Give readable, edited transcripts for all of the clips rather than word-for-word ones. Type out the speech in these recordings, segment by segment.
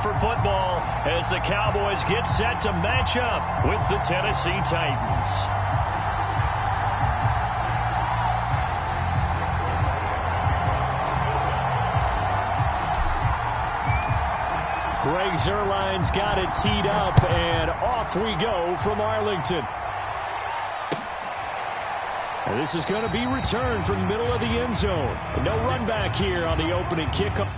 for football as the Cowboys get set to match up with the Tennessee Titans. Greg Zuerlein's got it teed up, and off we go from Arlington. And this is going to be returned from the middle of the end zone. No run back here on the opening kickoff.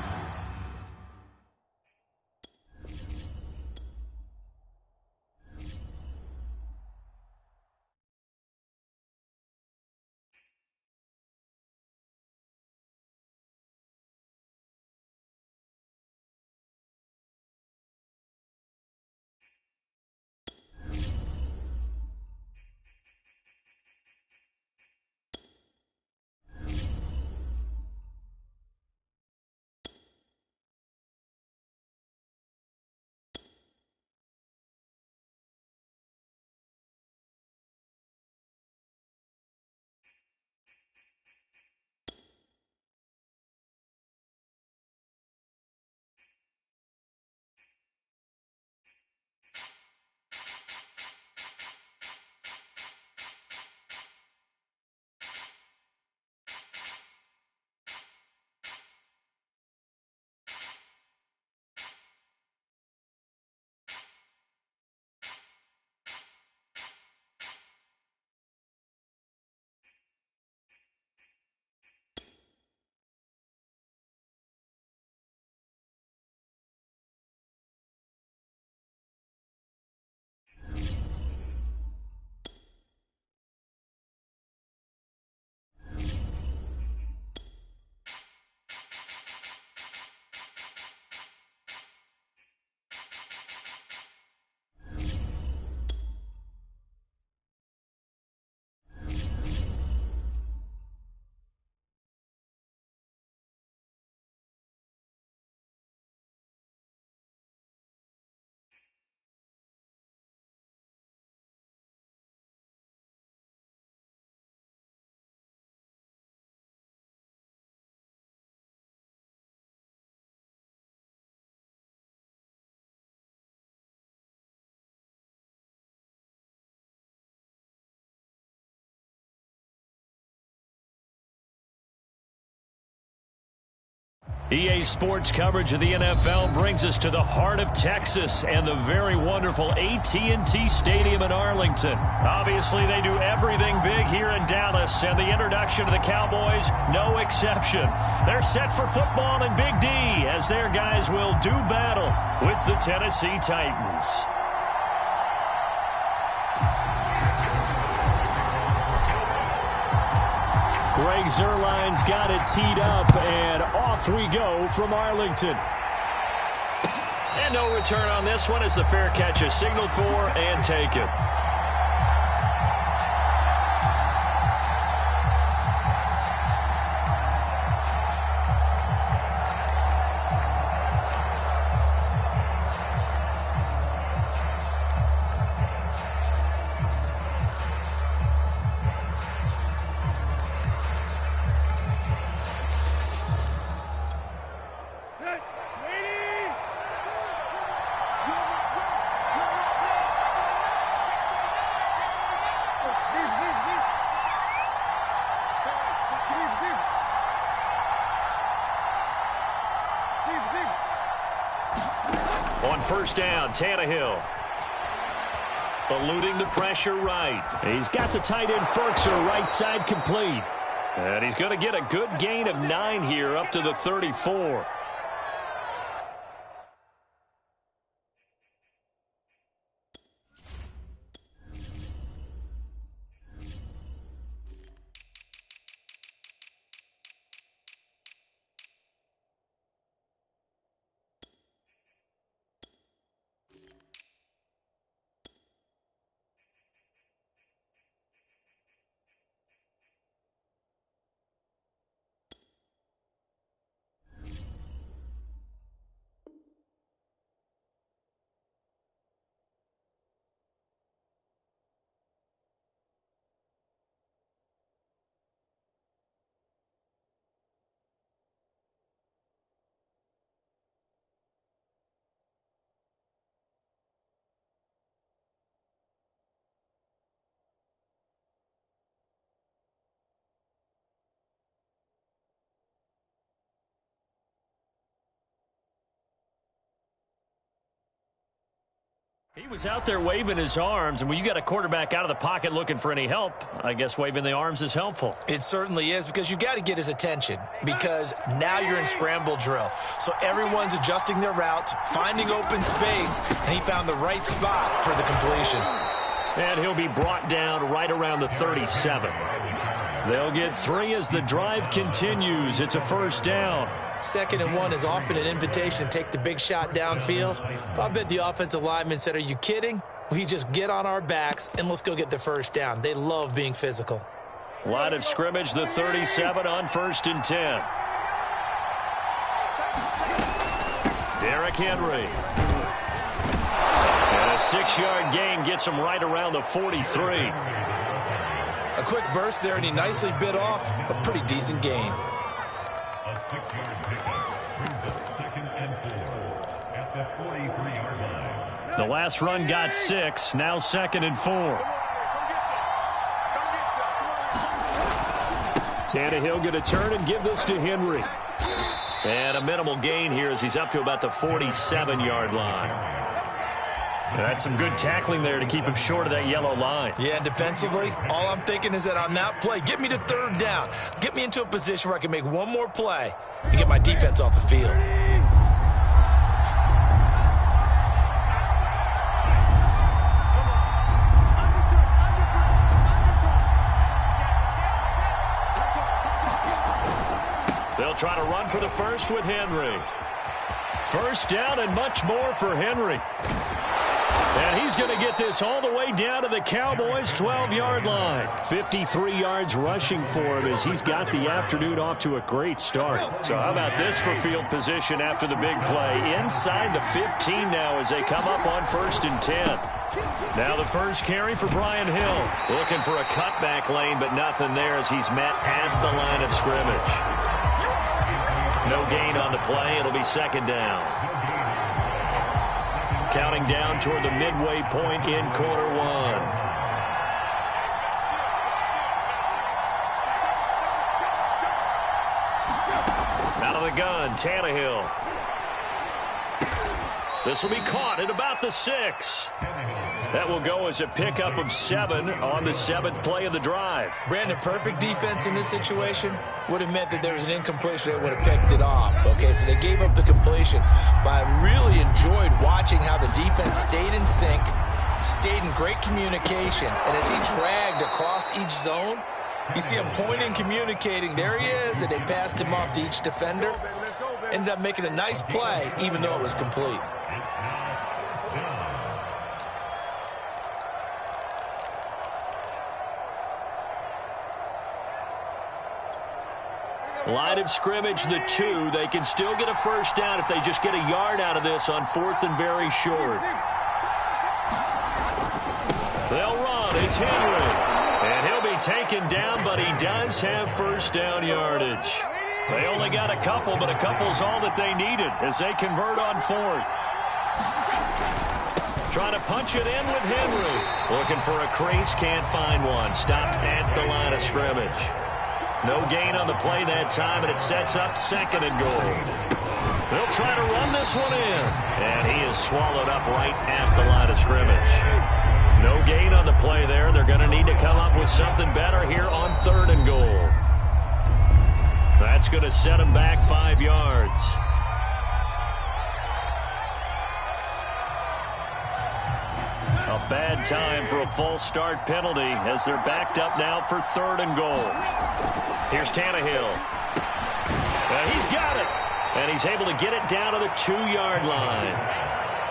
EA Sports coverage of the NFL brings us to the heart of Texas and the very wonderful AT&T Stadium in Arlington. Obviously, they do everything big here in Dallas, and the introduction of the Cowboys, no exception. They're set for football in Big D as their guys will do battle with the Tennessee Titans. Greg Zuerlein's got it teed up, and off we go from Arlington. And no return on this one as the fair catch is signaled for and taken. On first down, Tannehill. Eluding the pressure right. He's got the tight end Ferkser right side complete. And he's going to get a good gain of 9 here up to the 34. He was out there waving his arms, and when you got a quarterback out of the pocket looking for any help, I guess waving the arms is helpful. It certainly is, because you got to get his attention, because now you're in scramble drill. So everyone's adjusting their routes, finding open space, and he found the right spot for the completion. And he'll be brought down right around the 37. They'll get 3 as the drive continues. It's a first down. 2nd and 1 is often an invitation to take the big shot downfield. But I bet the offensive lineman said, are you kidding? We just get on our backs and let's go get the first down. They love being physical. Line of scrimmage, the 37 on 1st and 10. Derrick Henry. And a 6-yard gain gets him right around the 43. A quick burst there, and he nicely bit off a pretty decent gain. The last run got 6, now 2nd and 4. Tannehill going to turn and give this to Henry. And a minimal gain here as he's up to about the 47-yard line. And that's some good tackling there to keep him short of that yellow line. Yeah, defensively, all I'm thinking is that on that play, get me to 3rd down. Get me into a position where I can make one more play and get my defense off the field. They'll try to run for the first with Henry. First down and much more for Henry. And he's going to get this all the way down to the Cowboys' 12-yard line. 53 yards rushing for him as he's got the afternoon off to a great start. So how about this for field position after the big play? Inside the 15 now as they come up on 1st and 10. Now the first carry for Brian Hill. Looking for a cutback lane, but nothing there as he's met at the line of scrimmage. No gain on the play. It'll be 2nd down. Counting down toward the midway point in quarter 1. Out of the gun, Tannehill. This will be caught at about the 6. That will go as a pickup of 7 on the 7th play of the drive. Brandon, perfect defense in this situation would have meant that there was an incompletion that would have picked it off. Okay, so they gave up the completion. But I really enjoyed watching how the defense stayed in sync, stayed in great communication. And as he dragged across each zone, you see him pointing, communicating. There he is, and they passed him off to each defender. Ended up making a nice play, even though it was complete. Line of scrimmage, the 2. They can still get a first down if they just get a yard out of this on 4th and very short. They'll run. It's Henry. And he'll be taken down, but he does have first down yardage. They only got a couple, but a couple's all that they needed as they convert on 4th. Trying to punch it in with Henry. Looking for a crease, can't find one. Stopped at the line of scrimmage. No gain on the play that time, and it sets up 2nd and goal. They'll try to run this one in. And he is swallowed up right at the line of scrimmage. No gain on the play there. They're going to need to come up with something better here on 3rd and goal. That's going to set him back 5 yards. A bad time for a false start penalty as they're backed up now for 3rd and goal. Here's Tannehill. He's got it. And he's able to get it down to the 2-yard line.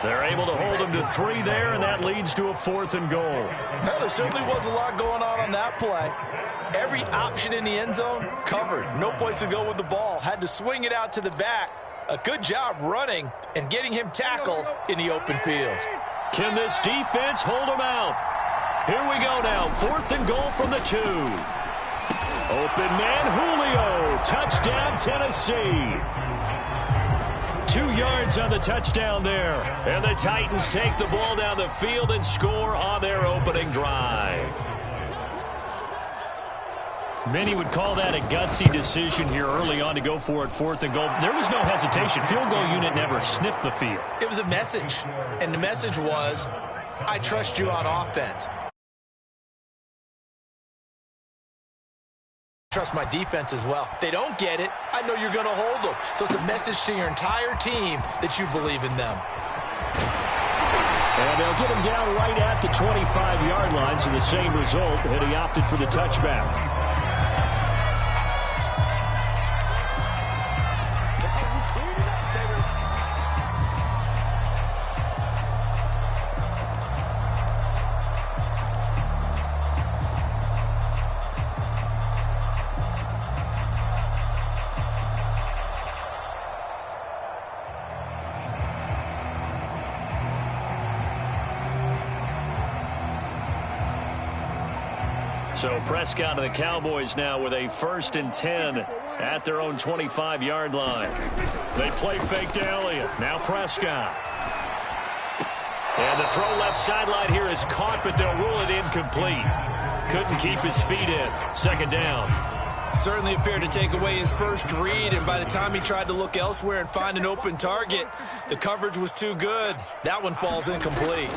They're able to hold him to 3 there, and that leads to a 4th and goal. Well, there certainly was a lot going on that play. Every option in the end zone covered. No place to go with the ball. Had to swing it out to the back. A good job running and getting him tackled in the open field. Can this defense hold him out? Here we go now. 4th and goal from the 2. Open man, Julio. Touchdown, Tennessee. 2 yards on the touchdown there. And the Titans take the ball down the field and score on their opening drive. Many would call that a gutsy decision here early on to go for it 4th and goal. There was no hesitation. Field goal unit never sniffed the field. It was a message, and the message was, I trust you on offense. Trust my defense as well. If they don't get it, I know you're going to hold them. So it's a message to your entire team that you believe in them. And they'll get him down right at the 25-yard line, so the same result, and he opted for the touchback. So Prescott and the Cowboys now with a 1st and 10 at their own 25-yard line. They play fake to Elliott. Now Prescott. And the throw left sideline here is caught, but they'll rule it incomplete. Couldn't keep his feet in. 2nd down. Certainly appeared to take away his first read, and by the time he tried to look elsewhere and find an open target, the coverage was too good. That one falls incomplete.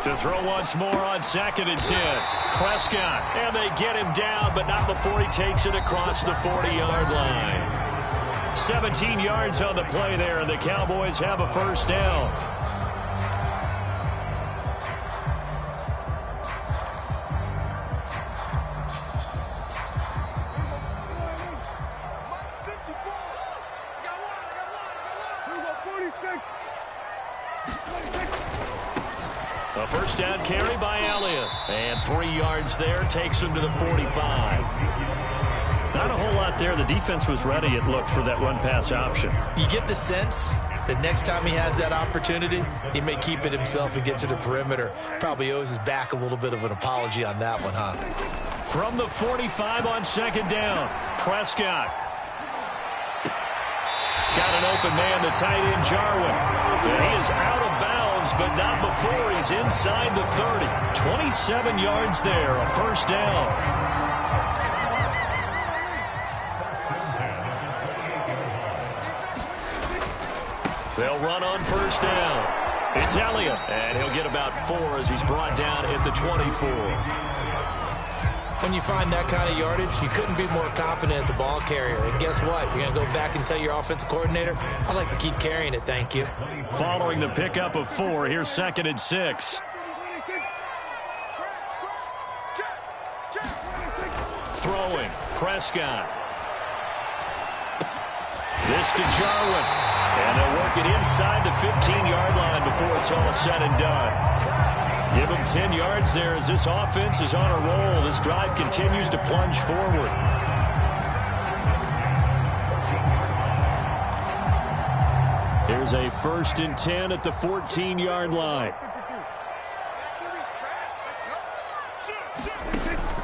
To throw once more on 2nd and 10. Prescott, and they get him down, but not before he takes it across the 40-yard line. 17 yards on the play there, and the Cowboys have a 1st down. A 1st down carry by Elliott. And 3 yards there takes him to the 45. Not a whole lot there. The defense was ready, it looked, for that run-pass option. You get the sense that next time he has that opportunity, he may keep it himself and get to the perimeter. Probably owes his back a little bit of an apology on that one, huh? From the 45 on 2nd down, Prescott. Got an open man, the tight end, Jarwin. And he is out of bounds, but not before he's inside the 30. 27 yards there, a 1st down. They'll run on 1st down. It's Elliott, and he'll get about 4 as he's brought down at the 24. When you find that kind of yardage, you couldn't be more confident as a ball carrier. And guess what? You're going to go back and tell your offensive coordinator, I'd like to keep carrying it, thank you. Following the pickup of 4, here's 2nd and 6. Throwing, Prescott. This to Jarwin. And they'll work it inside the 15-yard line before it's all said and done. Give him 10 yards there as this offense is on a roll. This drive continues to plunge forward. Here's a 1st and 10 at the 14-yard line.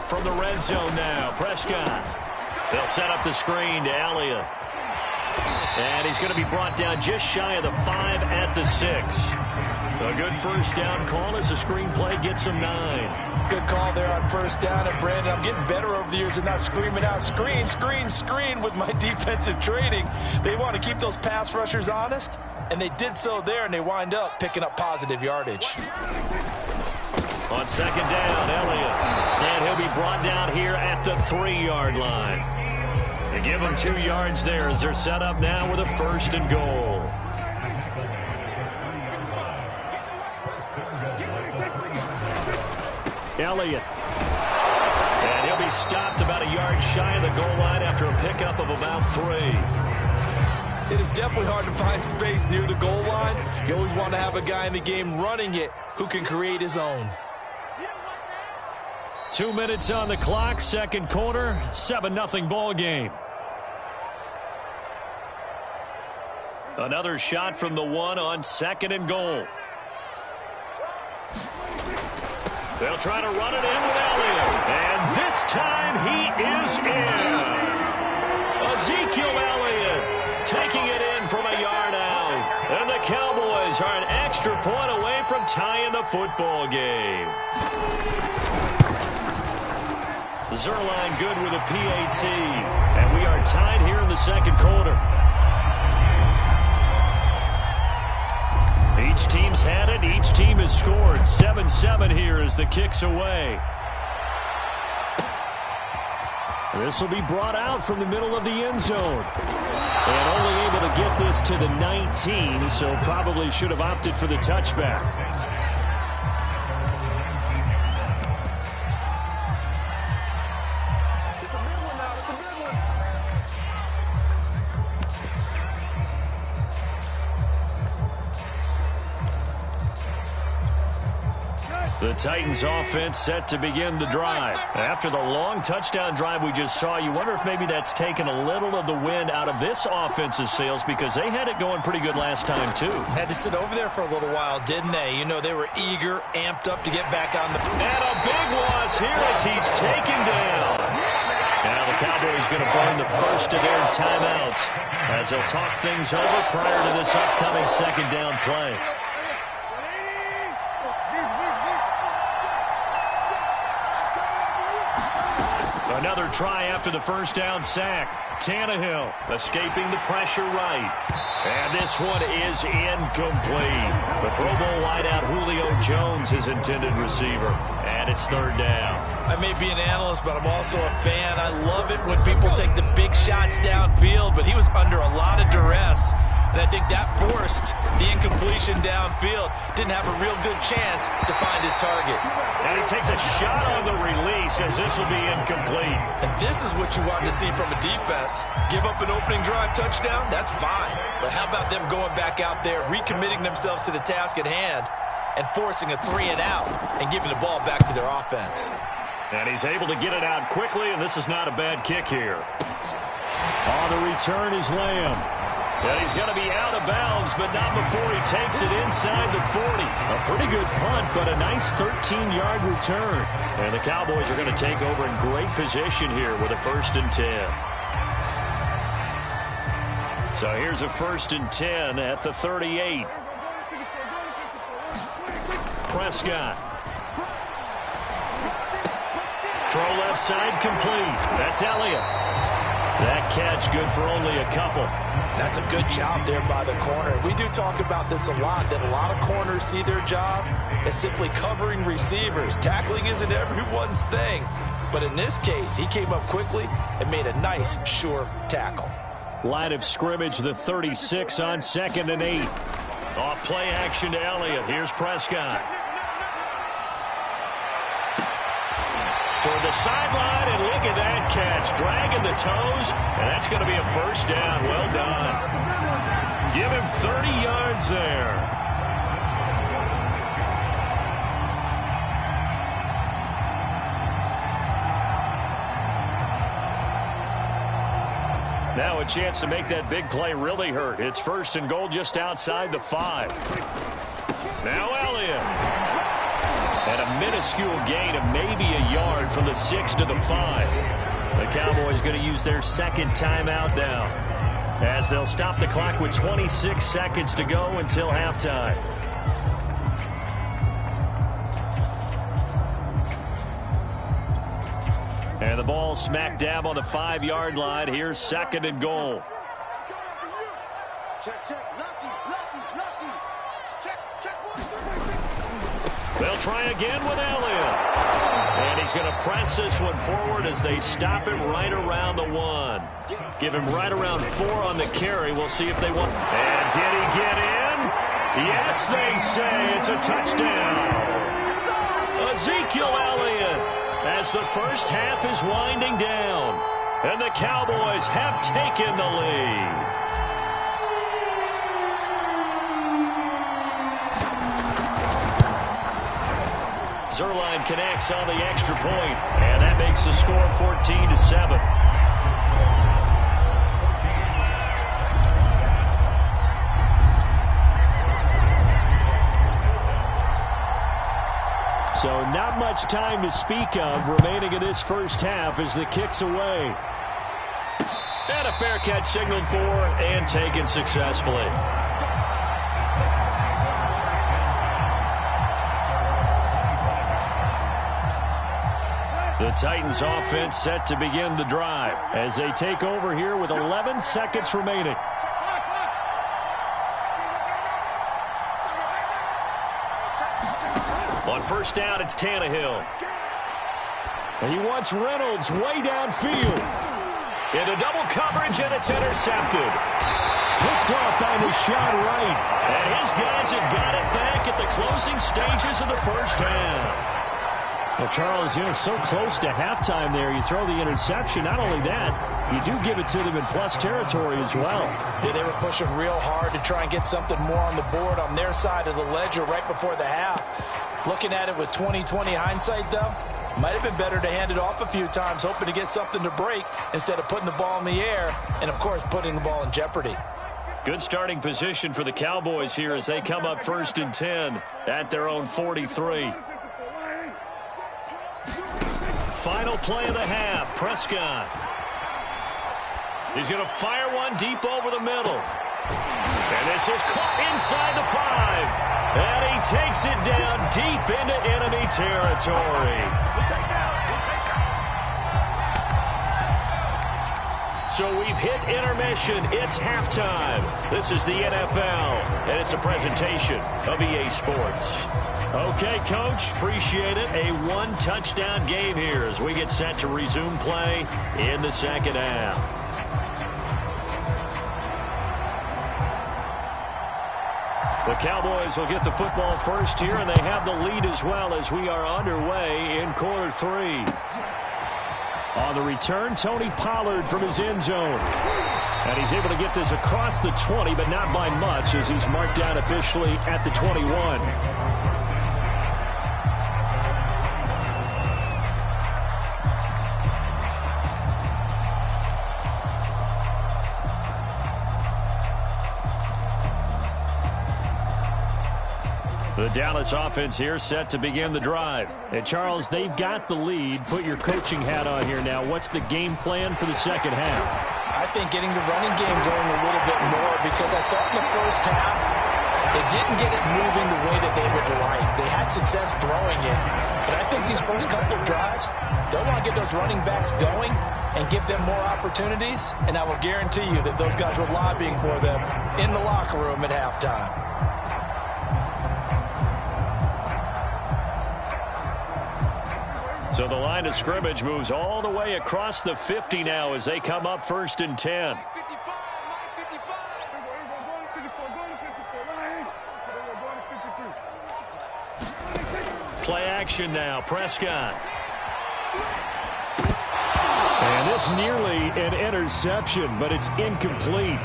From the red zone now, Prescott. They'll set up the screen to Elliott. And he's going to be brought down just shy of the 5 at the 6. A good 1st down call as the screenplay gets him 9. Good call there on 1st down. And, Brandon, I'm getting better over the years and not screaming out, screen, screen, screen with my defensive training. They want to keep those pass rushers honest, and they did so there, and they wind up picking up positive yardage. On 2nd down, Elliott. And he'll be brought down here at the 3-yard line. They give him 2 yards there as they're set up now with a 1st and goal. Elliott. And he'll be stopped about a yard shy of the goal line after a pickup of about 3. It is definitely hard to find space near the goal line. You always want to have a guy in the game running it who can create his own. 2 minutes on the clock, 2nd quarter, 7-0 ball game. Another shot from the 1 on 2nd and goal. They'll try to run it in with Elliott. And this time he is in. Ezekiel Elliott taking it in from a yard out. And the Cowboys are an extra point away from tying the football game. Zerline good with a PAT. And we are tied here in the 2nd quarter. He Each team's had it. Each team has scored. 7-7 here as the kick's away. This will be brought out from the middle of the end zone. And only able to get this to the 19, so probably should have opted for the touchback. The Titans offense set to begin the drive. After the long touchdown drive we just saw, you wonder if maybe that's taken a little of the wind out of this offense's sails because they had it going pretty good last time too. Had to sit over there for a little while, didn't they? You know, they were eager, amped up to get back on the... And a big loss here as he's taken down. Now the Cowboys going to burn the first of their timeouts as they'll talk things over prior to this upcoming second down play. Another try after the first down sack. Tannehill escaping the pressure right. And this one is incomplete. The Pro Bowl wideout Julio Jones, his intended receiver. And it's third down. I may be an analyst, but I'm also a fan. I love it when people take the big shots downfield, but he was under a lot of duress. And I think that forced the incompletion downfield. Didn't have a real good chance to find his target. And he takes a shot on the release as this will be incomplete. And this is what you want to see from a defense. Give up an opening drive touchdown, that's fine. But how about them going back out there, recommitting themselves to the task at hand, and forcing a 3-and-out and giving the ball back to their offense. And he's able to get it out quickly, and this is not a bad kick here. On the return is Lamb. And he's going to be out of bounds, but not before he takes it inside the 40. A pretty good punt, but a nice 13-yard return. And the Cowboys are going to take over in great position here with a 1st and 10. So here's a 1st and 10 at the 38. Prescott. Throw left side complete. That's Elliott. That catch good for only a couple. That's a good job there by the corner. We do talk about this a lot, that a lot of corners see their job as simply covering receivers. Tackling isn't everyone's thing. But in this case, he came up quickly and made a nice, sure tackle. Line of scrimmage, the 36 on 2nd and 8. Off play action to Elliott. Here's Prescott. Toward the sideline, and look at that catch. Dragging the toes, and that's going to be a 1st down. Well done. Give him 30 yards there. Now a chance to make that big play really hurt. It's 1st and goal just outside the 5. Now Elliott. And a minuscule gain of maybe a yard from the 6 to the 5. The Cowboys going to use their 2nd timeout now, as they'll stop the clock with 26 seconds to go until halftime. And the ball smack dab on the 5-yard line. Here's 2nd and goal. They'll try again with Elliott. And he's going to press this one forward as they stop him right around the 1. Give him right around 4 on the carry. We'll see if they want. And did he get in? Yes, they say it's a touchdown. Ezekiel Elliott, as the first half is winding down. And the Cowboys have taken the lead. Zerline connects on the extra point, and that makes the score 14-7. So not much time to speak of remaining in this first half as the kick's away. And a fair catch signaled for and taken successfully. The Titans offense set to begin the drive as they take over here with 11 seconds remaining. On first down, it's Tannehill. And he wants Reynolds way downfield. Into double coverage, and it's intercepted. Picked off on the shot right. And his guys have got it back at the closing stages of the first half. Well, Charles, so close to halftime there. You throw the interception. Not only that, you do give it to them in plus territory as well. Yeah, they were pushing real hard to try and get something more on the board on their side of the ledger right before the half. Looking at it with 20/20 hindsight, though, might have been better to hand it off a few times, hoping to get something to break instead of putting the ball in the air and, of course, putting the ball in jeopardy. Good starting position for the Cowboys here as they come up 1st and 10 at their own 43. Final play of the half, Prescott. He's going to fire one deep over the middle. And this is caught inside the 5. And he takes it down deep into enemy territory. So we've hit intermission. It's halftime. This is the NFL, and it's a presentation of EA Sports. Okay, Coach, appreciate it. A one-touchdown game here as we get set to resume play in the second half. The Cowboys will get the football first here, and they have the lead as well as we are underway in quarter 3. On the return, Tony Pollard from his end zone. And he's able to get this across the 20, but not by much as he's marked down officially at the 21. The Dallas offense here set to begin the drive. And, Charles, they've got the lead. Put your coaching hat on here now. What's the game plan for the second half? I think getting the running game going a little bit more because I thought in the first half they didn't get it moving the way that they would like. They had success throwing it. But I think these first couple of drives, they'll want to get those running backs going and give them more opportunities. And I will guarantee you that those guys were lobbying for them in the locker room at halftime. So the line of scrimmage moves all the way across the 50 now as they come up 1st and 10. Play action now, Prescott. And this nearly an interception, but it's incomplete.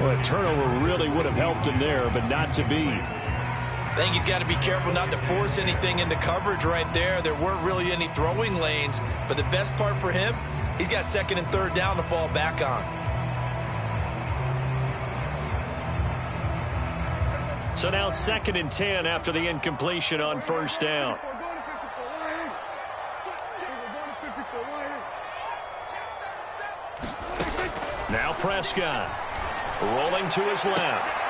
Well, a turnover really would have helped him there, but not to be. I think he's got to be careful not to force anything into coverage right there. There weren't really any throwing lanes, but the best part for him, he's got 2nd and 3rd down to fall back on. So now 2nd and 10 after the incompletion on 1st down. Now Prescott rolling to his left.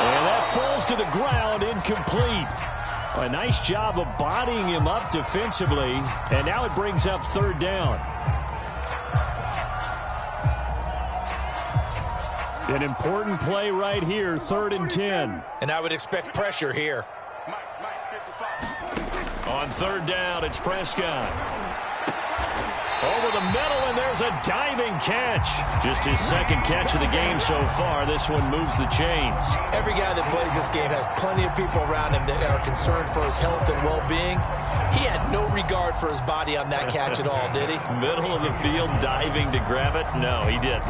And that falls to the ground, incomplete. A nice job of bodying him up defensively. And now it brings up 3rd down. An important play right here, 3rd and 10. And I would expect pressure here. On 3rd down, it's Prescott. Over the middle, and there's a diving catch. Just his 2nd catch of the game so far. This one moves the chains. Every guy that plays this game has plenty of people around him that are concerned for his health and well-being. He had no regard for his body on that catch at all, did he? Middle of the field, diving to grab it? No, he didn't.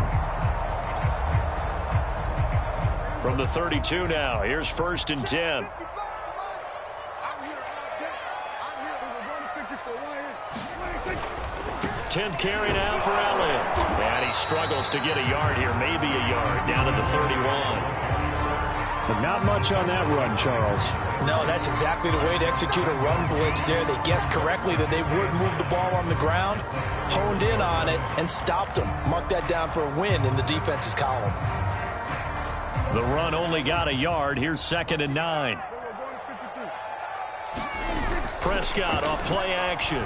From the 32 now, here's 1st and 10. Tenth carry now for Elliott. And he struggles to get a yard here, maybe a yard, down to the 31. But not much on that run, Charles. No, that's exactly the way to execute a run blitz there. They guessed correctly that they would move the ball on the ground, honed in on it, and stopped them. Mark that down for a win in the defense's column. The run only got a yard. Here's 2nd and 9. Prescott off play action.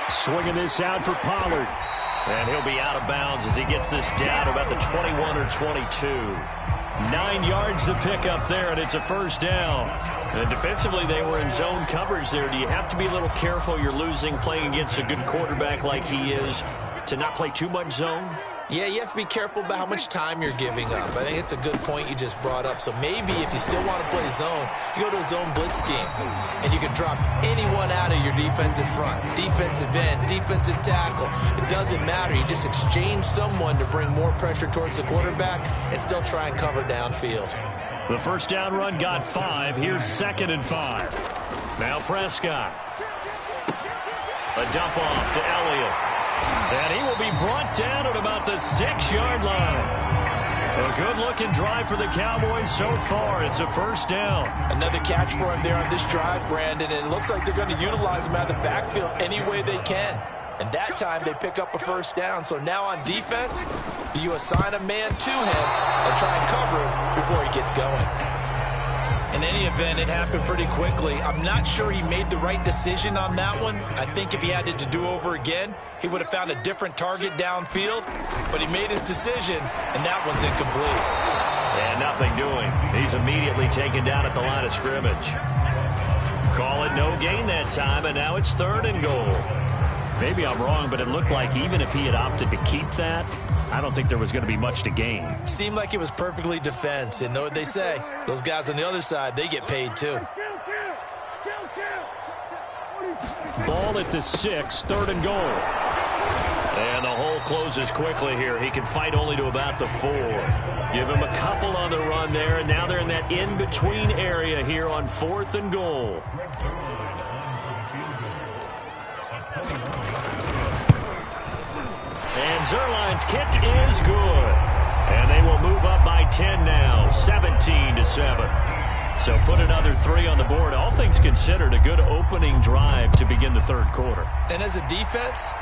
Swinging this out for Pollard. And he'll be out of bounds as he gets this down about the 21 or 22. 9 yards to pick up there, and it's a first down. And defensively, they were in zone coverage there. Do you have to be a little careful? You're losing playing against a good quarterback like he is to not play too much zone? Yeah, you have to be careful about how much time you're giving up. I think it's a good point you just brought up. So maybe if you still want to play zone, you go to a zone blitz scheme, and you can drop anyone out of your defensive front, defensive end, defensive tackle. It doesn't matter. You just exchange someone to bring more pressure towards the quarterback and still try and cover downfield. The first down run got 5. Here's 2nd and 5. Now Prescott. A dump off to Elliott. And he will be brought down at about the 6-yard line. A good-looking drive for the Cowboys so far. It's a first down. Another catch for him there on this drive, Brandon, and it looks like they're going to utilize him out of the backfield any way they can. And that time they pick up a first down. So now on defense, do you assign a man to him and try and cover him before he gets going? In any event, it happened pretty quickly. I'm not sure he made the right decision on that one. I think if he had to do over again, he would have found a different target downfield. But he made his decision, and that one's incomplete. And nothing doing. He's immediately taken down at the line of scrimmage. Call it no gain that time, and now it's 3rd and goal. Maybe I'm wrong, but it looked like even if he had opted to keep that, I don't think there was going to be much to gain. Seemed like it was perfectly defense. And know what they say? Those guys on the other side, they get paid too. Ball at the 6, 3rd and goal. And the hole closes quickly here. He can fight only to about the 4. Give him a couple on the run there, and now they're in that in-between area here on 4th and goal. And Zerline's kick is good. And they will move up by 10 now, 17-7. So put another 3 on the board. All things considered, a good opening drive to begin the 3rd quarter. And as a defense,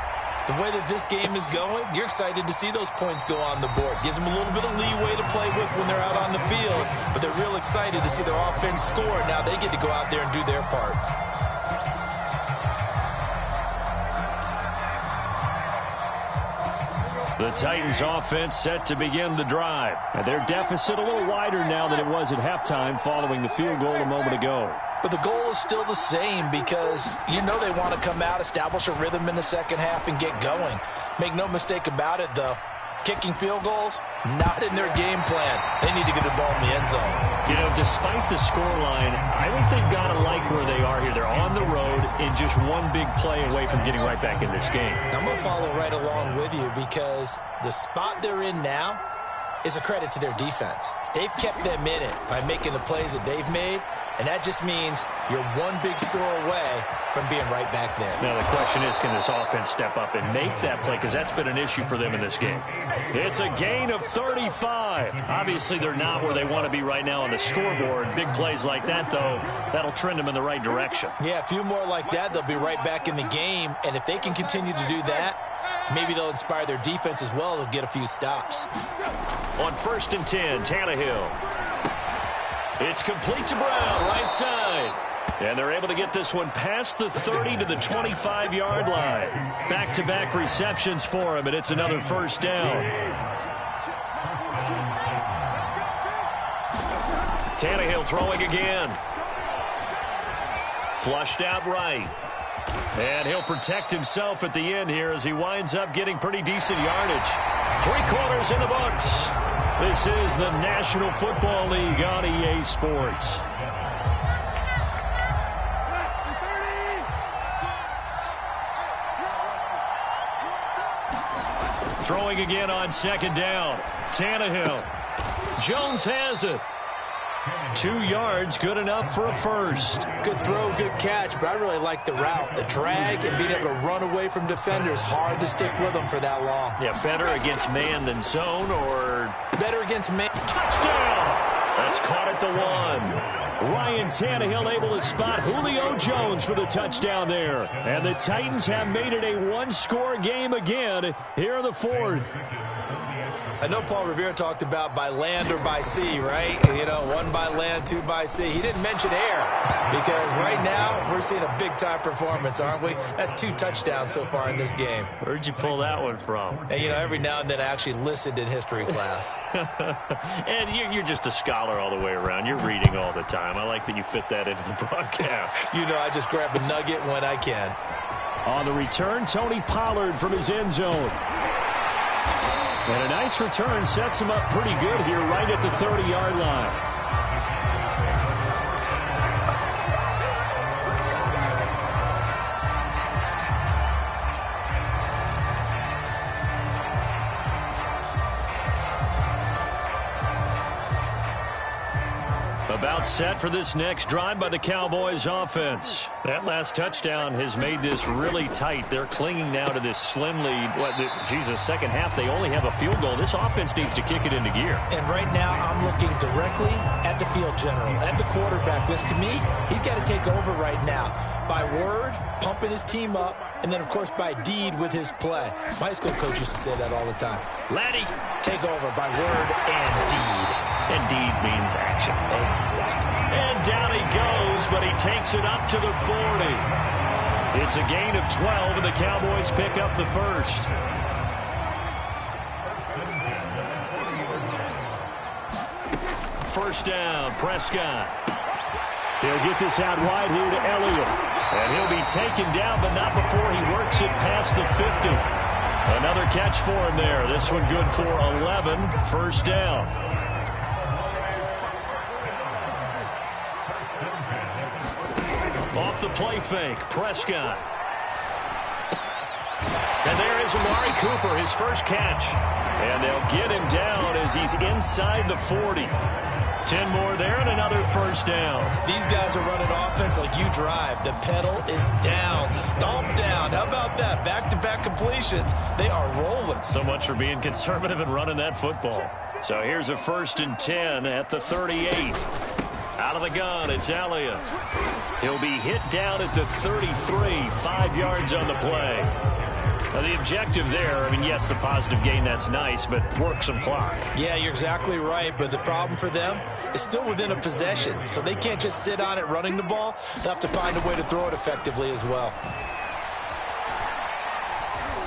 the way that this game is going, you're excited to see those points go on the board. Gives them a little bit of leeway to play with when they're out on the field, but they're real excited to see their offense score. Now they get to go out there and do their part. The Titans offense set to begin the drive. And their deficit a little wider now than it was at halftime following the field goal a moment ago. But the goal is still the same because you know they want to come out, establish a rhythm in the second half, and get going. Make no mistake about it, though. Kicking field goals, not in their game plan. They need to get the ball in the end zone. You know, despite the scoreline, I think they've got to like where they are here. They're on the road and just one big play away from getting right back in this game. I'm going to follow right along with you because the spot they're in now is a credit to their defense. They've kept them in it by making the plays that they've made, and that just means you're one big score away from being right back there. Now the question is, can this offense step up and make that play? Because that's been an issue for them in this game. It's a gain of 35. Obviously, they're not where they want to be right now on the scoreboard. Big plays like that, though, that'll trend them in the right direction. Yeah, a few more like that, they'll be right back in the game. And if they can continue to do that, maybe they'll inspire their defense as well. They'll get a few stops. On 1st and 10, Tannehill. It's complete to Brown, right side. And they're able to get this one past the 30 to the 25-yard line. Back-to-back receptions for him, and it's another first down. Tannehill throwing again. Flushed out right. And he'll protect himself at the end here as he winds up getting pretty decent yardage. 3 quarters in the books. This is the National Football League on EA Sports. Throwing again on 2nd down. Tannehill. Jones has it. 2 yards, good enough for a first. Good throw, good catch, but I really like the route. The drag and being able to run away from defenders, hard to stick with them for that long. Yeah, better against man than zone, or better against man. Touchdown! That's caught at the 1. Ryan Tannehill able to spot Julio Jones for the touchdown there. And the Titans have made it a 1-score game again here in the 4th. I know Paul Revere talked about by land or by sea, right? You know, 1 by land, 2 by sea. He didn't mention air because right now we're seeing a big-time performance, aren't we? That's 2 touchdowns so far in this game. Where'd you pull that one from? And, you know, every now and then I actually listened in history class. And you're just a scholar all the way around. You're reading all the time. I like that you fit that into the broadcast. You know, I just grab a nugget when I can. On the return, Tony Pollard from his end zone. And a nice return sets him up pretty good here right at the 30-yard line. About set for this next drive by the Cowboys offense. That last touchdown has made this really tight. They're clinging now to this slim lead. Second half, they only have a field goal. This offense needs to kick it into gear. And right now, I'm looking directly at the field general, at the quarterback, because to me, he's got to take over right now. By word, pumping his team up, and then, of course, by deed with his play. My high school coach used to say that all the time. Laddie, take over by word and deed. And deed means action. Exactly. And down he goes, but he takes it up to the 40. It's a gain of 12, and the Cowboys pick up the first. First down, Prescott. He'll get this out wide here to Elliott. And he'll be taken down, but not before he works it past the 50. Another catch for him there. This one good for 11. First down. Off the play fake, Prescott. And there is Amari Cooper, his first catch. And they'll get him down as he's inside the 40. 10 more there and another first down. These guys are running offense like you drive. The pedal is down, stomp down. How about that? Back-to-back completions. They are rolling. So much for being conservative and running that football. So here's a 1st and 10 at the 38. Out of the gun, it's Elliott. He'll be hit down at the 33, 5 yards on the play. Now, the objective there, I mean, yes, the positive gain, that's nice, but work some clock. Yeah, you're exactly right, but the problem for them is still within a possession, so they can't just sit on it running the ball. They'll have to find a way to throw it effectively as well.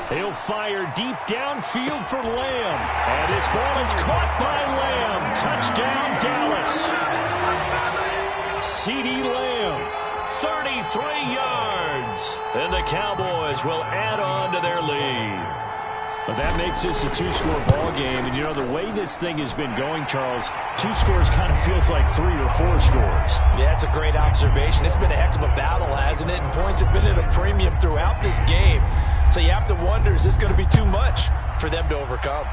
He'll fire deep downfield for Lamb. And this ball is caught by Lamb. Touchdown, Dallas. CeeDee Lamb, 33 yards. And the Cowboys will add on to their lead. But that makes this a 2-score ball game. And, you know, the way this thing has been going, Charles, 2 scores kind of feels like 3 or 4 scores. Yeah, that's a great observation. It's been a heck of a battle, hasn't it? And points have been at a premium throughout this game. So you have to wonder, is this going to be too much for them to overcome?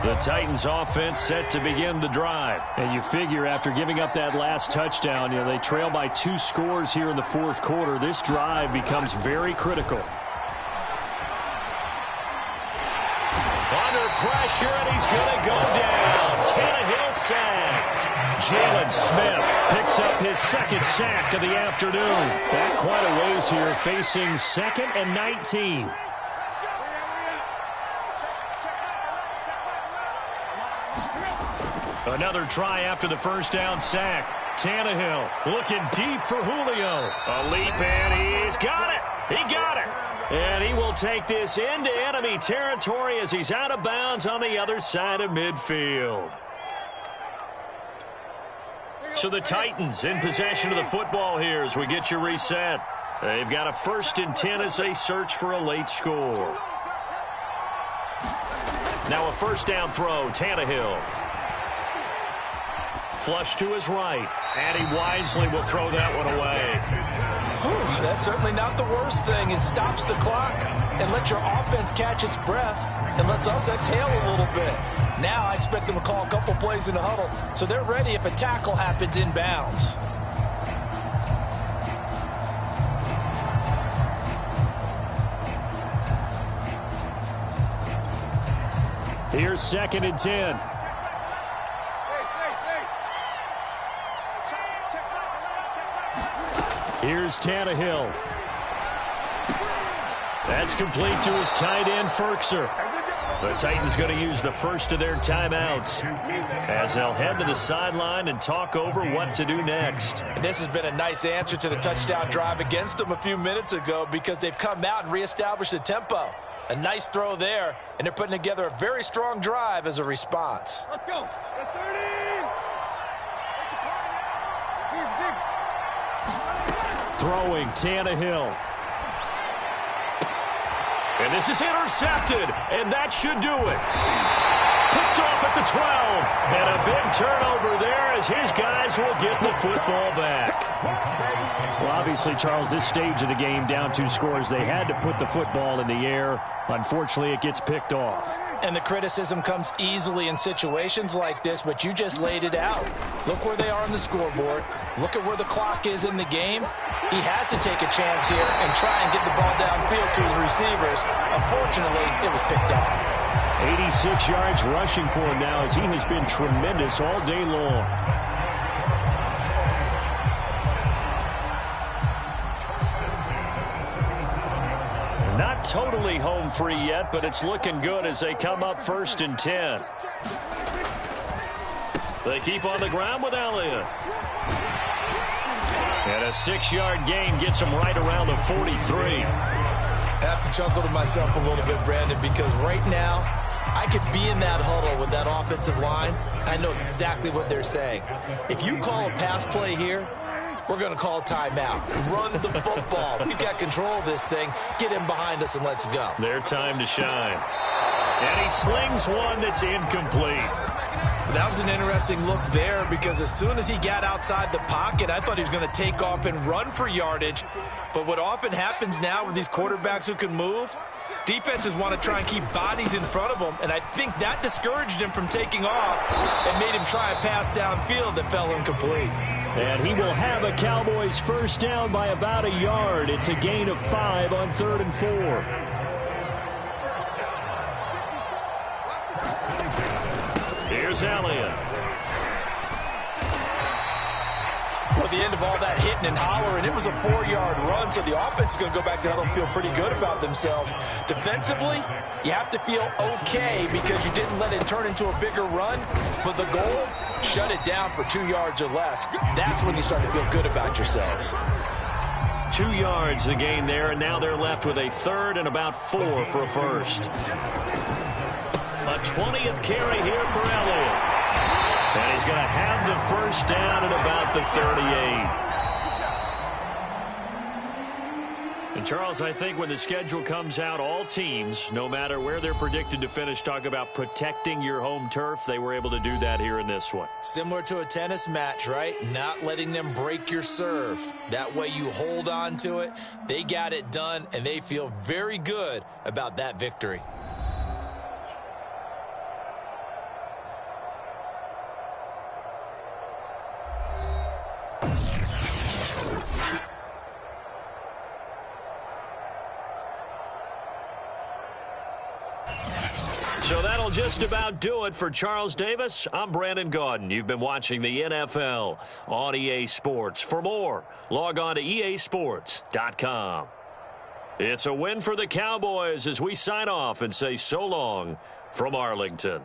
The Titans offense set to begin the drive. And you figure after giving up that last touchdown, you know, they trail by 2 scores here in the 4th quarter. This drive becomes very critical. Under pressure, and he's going to go down. Tannehill sacked. Jalen Smith picks up his 2nd sack of the afternoon. Back quite a ways here, facing 2nd and 19. Another try after the first down sack. Tannehill looking deep for Julio. A leap, and he's got it. He got it. And he will take this into enemy territory as he's out of bounds on the other side of midfield. So the Titans in possession of the football here as we get you reset. They've got a 1st and 10 as they search for a late score. Now a first down throw, Tannehill. Flush to his right, and he wisely will throw that one away. Whew, that's certainly not the worst thing. It stops the clock and lets your offense catch its breath and lets us exhale a little bit. Now I expect them to call a couple plays in the huddle so they're ready if a tackle happens inbounds. Here's 2nd and 10. Here's Tannehill. That's complete to his tight end, Ferkser. The Titans going to use the first of their timeouts as they'll head to the sideline and talk over what to do next. And this has been a nice answer to the touchdown drive against them a few minutes ago because they've come out and reestablished the tempo. A nice throw there, and they're putting together a very strong drive as a response. Let's go. That's 30. Throwing Tannehill. And this is intercepted, and that should do it. Picked off at the 12, and a big turnover there as his guys will get the football back. Well, obviously, Charles, this stage of the game, down 2 scores, they had to put the football in the air. Unfortunately, it gets picked off. And the criticism comes easily in situations like this, but you just laid it out. Look where they are on the scoreboard. Look at where the clock is in the game. He has to take a chance here and try and get the ball downfield to his receivers. Unfortunately, it was picked off. 86 yards rushing for him now as he has been tremendous all day long. Not totally home free yet, but it's looking good as they come up 1st and 10. They keep on the ground with Elliott. And a 6-yard gain gets him right around the 43. I have to chuckle to myself a little bit, Brandon, because right now I could be in that huddle with that offensive line. I know exactly what they're saying. If you call a pass play here, we're going to call timeout. Run the football. We've got control of this thing. Get him behind us and let's go. Their time to shine. And he slings one that's incomplete. That was an interesting look there because as soon as he got outside the pocket, I thought he was going to take off and run for yardage. But what often happens now with these quarterbacks who can move, defenses want to try and keep bodies in front of them, and I think that discouraged him from taking off and made him try a pass downfield that fell incomplete. And he will have a Cowboys first down by about a yard. It's a gain of 5 on 3rd and 4. Here's Elliott. Well, at the end of all that hitting and hollering, it was a 4-yard run, so the offense is going to go back to huddle and feel pretty good about themselves. Defensively, you have to feel okay because you didn't let it turn into a bigger run, but the goal, shut it down for 2 yards or less. That's when you start to feel good about yourselves. 2 yards the gain there, and now they're left with a 3rd and about 4 for a first. A 20th carry here for Elliott. And he's going to have the first down at about the 38. And Charles, I think when the schedule comes out, all teams, no matter where they're predicted to finish, talk about protecting your home turf. They were able to do that here in this one. Similar to a tennis match, right? Not letting them break your serve. That way you hold on to it. They got it done, and they feel very good about that victory. So that'll just about do it for Charles Davis. I'm Brandon Gaudin. You've been watching the NFL on EA Sports. For more, log on to easports.com. It's a win for the Cowboys as we sign off and say so long from Arlington.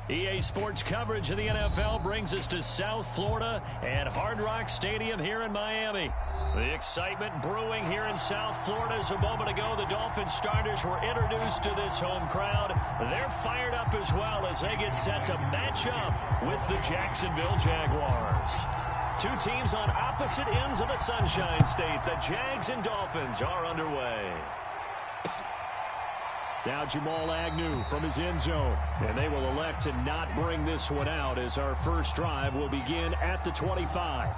EA Sports coverage of the NFL brings us to South Florida and Hard Rock Stadium here in Miami. The excitement brewing here in South Florida as a moment ago the Dolphins starters were introduced to this home crowd. They're fired up as well as they get set to match up with the Jacksonville Jaguars. Two teams on opposite ends of the Sunshine State. The Jags and Dolphins are underway. Now Jamal Agnew from his end zone. And they will elect to not bring this one out as our first drive will begin at the 25.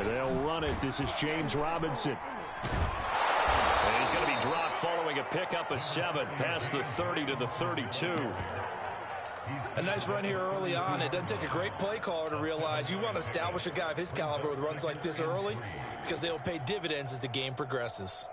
They'll run it. This is James Robinson. And he's going to be dropped following a pickup of 7 past the 30 to the 32. A nice run here early on. It doesn't take a great play caller to realize you want to establish a guy of his caliber with runs like this early because they'll pay dividends as the game progresses.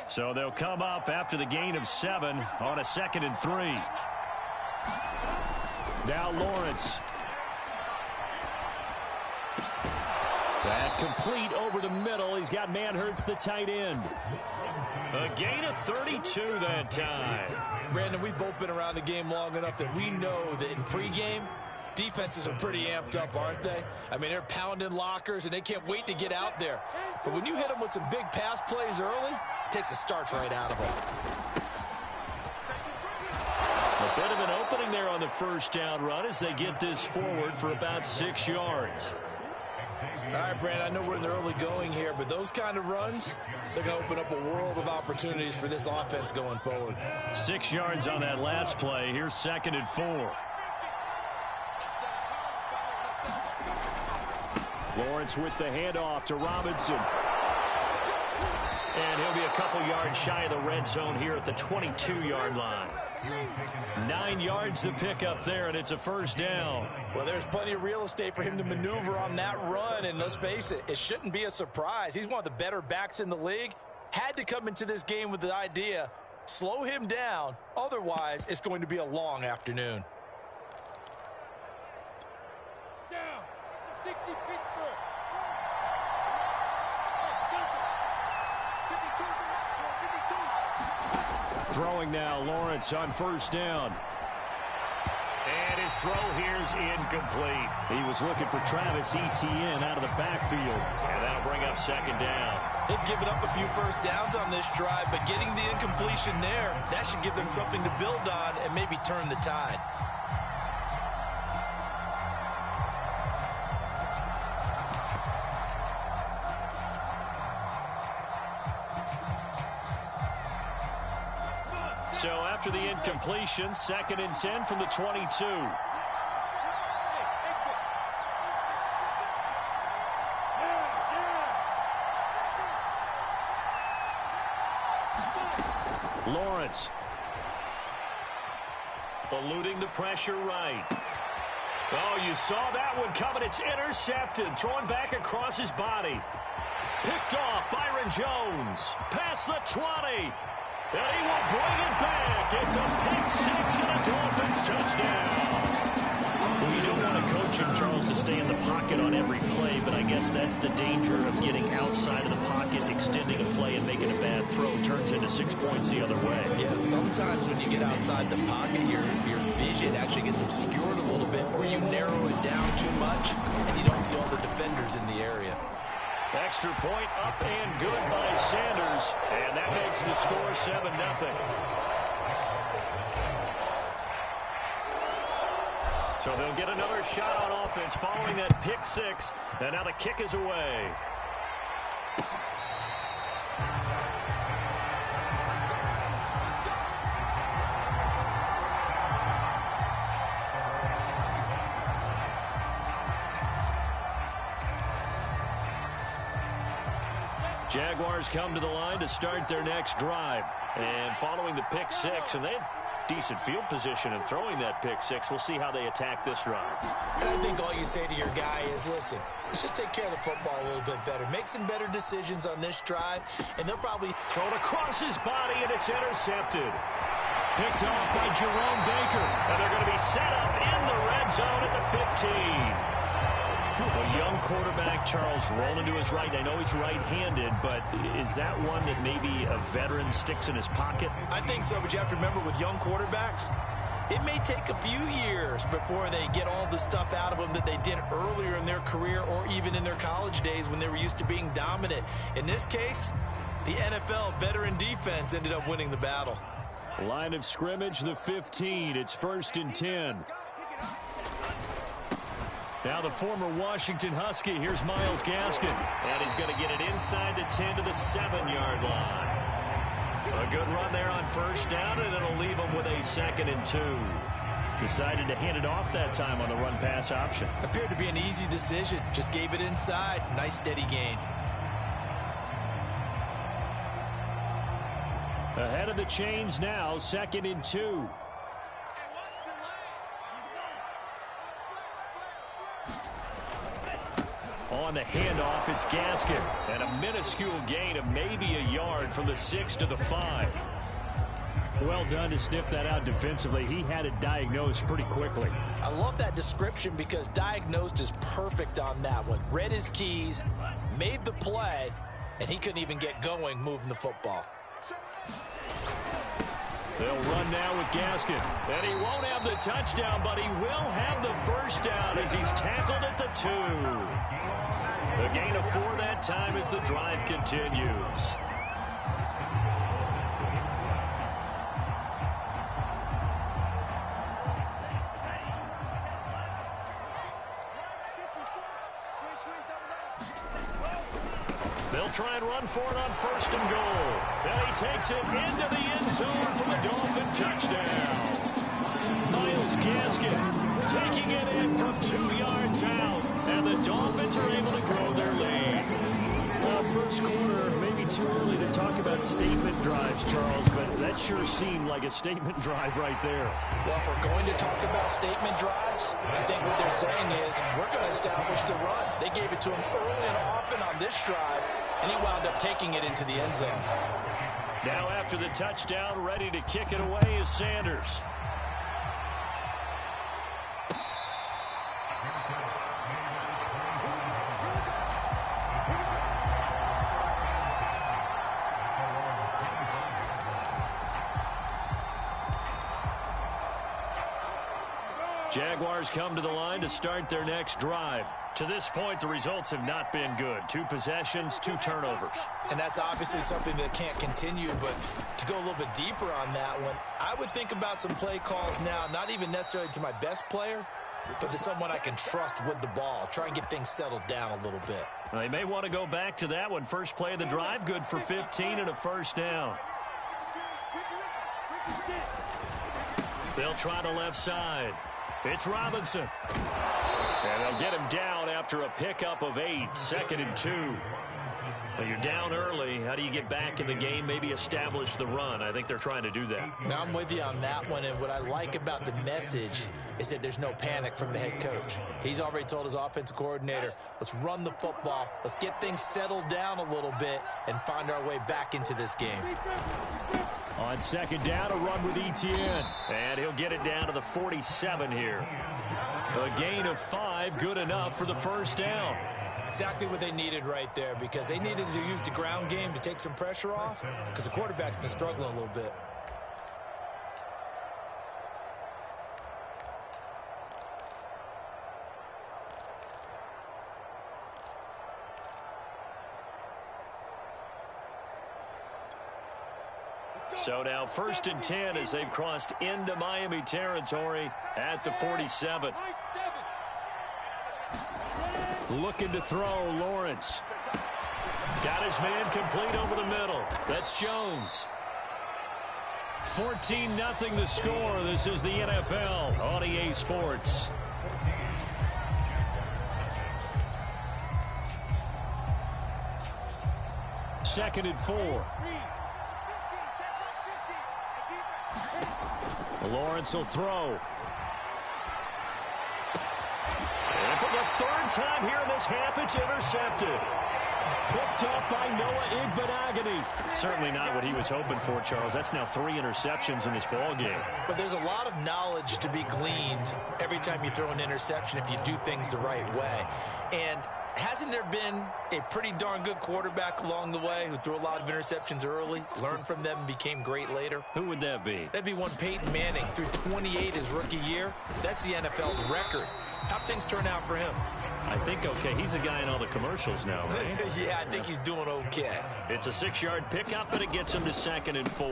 So they'll come up after the gain of 7 on a 2nd and 3. Now Lawrence. That complete over the middle. He's got Manhertz, the tight end. A gain of 32 that time. Brandon, we've both been around the game long enough that we know that in pregame, defenses are pretty amped up, aren't they? I mean, they're pounding lockers, and they can't wait to get out there. But when you hit them with some big pass plays early, it takes the starch right out of them. A bit of an opening there on the first down run as they get this forward for about 6 yards. All right, Brandon, I know we're in the early going here, but those kind of runs, they're going to open up a world of opportunities for this offense going forward. 6 yards on that last play. Here's 2nd and 4. Lawrence with the handoff to Robinson. And he'll be a couple yards shy of the red zone here at the 22-yard line. 9 yards to pick up there, and it's a first down. Well, there's plenty of real estate for him to maneuver on that run, and let's face it, it shouldn't be a surprise. He's one of the better backs in the league. Had to come into this game with the idea, slow him down, otherwise it's going to be a long afternoon. Down, 60 Pittsburgh. Throwing now, Lawrence on first down. And his throw here's incomplete. He was looking for Travis Etienne out of the backfield. And that'll bring up 2nd down. They've given up a few first downs on this drive, but getting the incompletion there, that should give them something to build on and maybe turn the tide. So after the incompletion, 2nd and 10 from the 22. Lawrence. Eluding the pressure right. Oh, you saw that one coming. It's intercepted. Throwing back across his body. Picked off Byron Jones. Past the 20. And he will bring it back. It's a pick-6 and a Dolphins touchdown. Well, you don't want a coach in Charles to stay in the pocket on every play, but I guess that's the danger of getting outside of the pocket, extending a play and making a bad throw. Turns into 6 points the other way. Yeah, sometimes when you get outside the pocket, your vision actually gets obscured a little bit, or you narrow it down too much, and you don't see all the defenders in the area. Extra point up and good by Sanders. And that makes the score 7-0. So they'll get another shot on offense following that pick-6. And now the kick is away. Jaguars come to the line to start their next drive. And following the pick six, and they had decent field position in throwing that pick six. We'll see how they attack this drive. And I think all you say to your guy is, listen, let's just take care of the football a little bit better. Make some better decisions on this drive, and they'll probably throw it across his body, and it's intercepted. Picked off by Jerome Baker. And they're going to be set up in the red zone at the 15. A young quarterback, Charles, rolling to his right. I know he's right-handed, but is that one that maybe a veteran sticks in his pocket? I think so, but you have to remember with young quarterbacks, it may take a few years before they get all the stuff out of them that they did earlier in their career or even in their college days when they were used to being dominant. In this case, the NFL veteran defense ended up winning the battle. Line of scrimmage, the 15. It's 1st and 10. Now the former Washington Husky. Here's Myles Gaskin. And he's going to get it inside the 10 to the 7-yard line. A good run there on 1st down, and it'll leave him with a 2nd and 2. Decided to hand it off that time on the run-pass option. Appeared to be an easy decision. Just gave it inside. Nice steady gain. Ahead of the chains now, 2nd and 2. On the handoff, it's Gaskin. And a minuscule gain of maybe a yard from the 6 to the 5. Well done to sniff that out defensively. He had it diagnosed pretty quickly. I love that description because diagnosed is perfect on that one. Read his keys, made the play, and he couldn't even get going moving the football. They'll run now with Gaskin. And he won't have the touchdown, but he will have the 1st down as he's tackled at the 2. The gain of 4 that time as the drive continues. They'll try and run for it on 1st and goal. And he takes it into the end zone for the Dolphin touchdown. Myles Gaskin taking it in from 2 yards out. And the Dolphins are able to grow their lead. Well, 1st quarter, maybe too early to talk about statement drives, Charles, but that sure seemed like a statement drive right there. Well, if we're going to talk about statement drives, I think what they're saying is we're going to establish the run. They gave it to him early and often on this drive, and he wound up taking it into the end zone. Now after the touchdown, ready to kick it away is Sanders. Jaguars come to the line to start their next drive. To this point, the results have not been good. 2 possessions, 2 turnovers. And that's obviously something that can't continue, but to go a little bit deeper on that one, I would think about some play calls now, not even necessarily to my best player, but to someone I can trust with the ball. Try and get things settled down a little bit. Well, they may want to go back to that one. First play of the drive, good for 15 and a 1st down. They'll try the left side. It's Robinson. And they'll get him down after a pickup of 8, 2nd and 2. Well, you're down early. How do you get back in the game? Maybe establish the run. I think they're trying to do that. Now, I'm with you on that one, and what I like about the message is that there's no panic from the head coach. He's already told his offensive coordinator, let's run the football, let's get things settled down a little bit, and find our way back into this game. On 2nd down, a run with Etienne. And he'll get it down to the 47 here. A gain of 5, good enough for the 1st down. Exactly what they needed right there, because they needed to use the ground game to take some pressure off, because the quarterback's been struggling a little bit. So now 1st and 10 as they've crossed into Miami territory at the 47. Looking to throw, Lawrence. Got his man complete over the middle. That's Jones. 14-0 the score. This is the NFL on EA Sports. 2nd and 4. Lawrence will throw. And for the 3rd time here in this half, it's intercepted. Picked up by Noah Igbenogany. Certainly not what he was hoping for, Charles. That's now 3 interceptions in this ball game. But there's a lot of knowledge to be gleaned every time you throw an interception if you do things the right way. And hasn't there been a pretty darn good quarterback along the way who threw a lot of interceptions early, learned from them, and became great later? Who would that be? That'd be one Peyton Manning. Threw 28 his rookie year. That's the NFL record. How'd things turn out for him? I think okay. He's a guy in all the commercials now, right? Yeah, I think he's doing okay. It's a 6-yard pickup, and it gets him to 2nd and 4.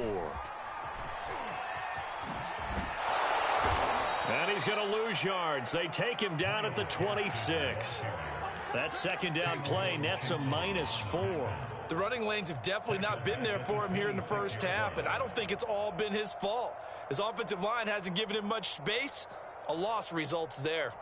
And he's going to lose yards. They take him down at the 26. That 2nd down play nets a -4. The running lanes have definitely not been there for him here in the first half, and I don't think it's all been his fault. His offensive line hasn't given him much space. A loss results there.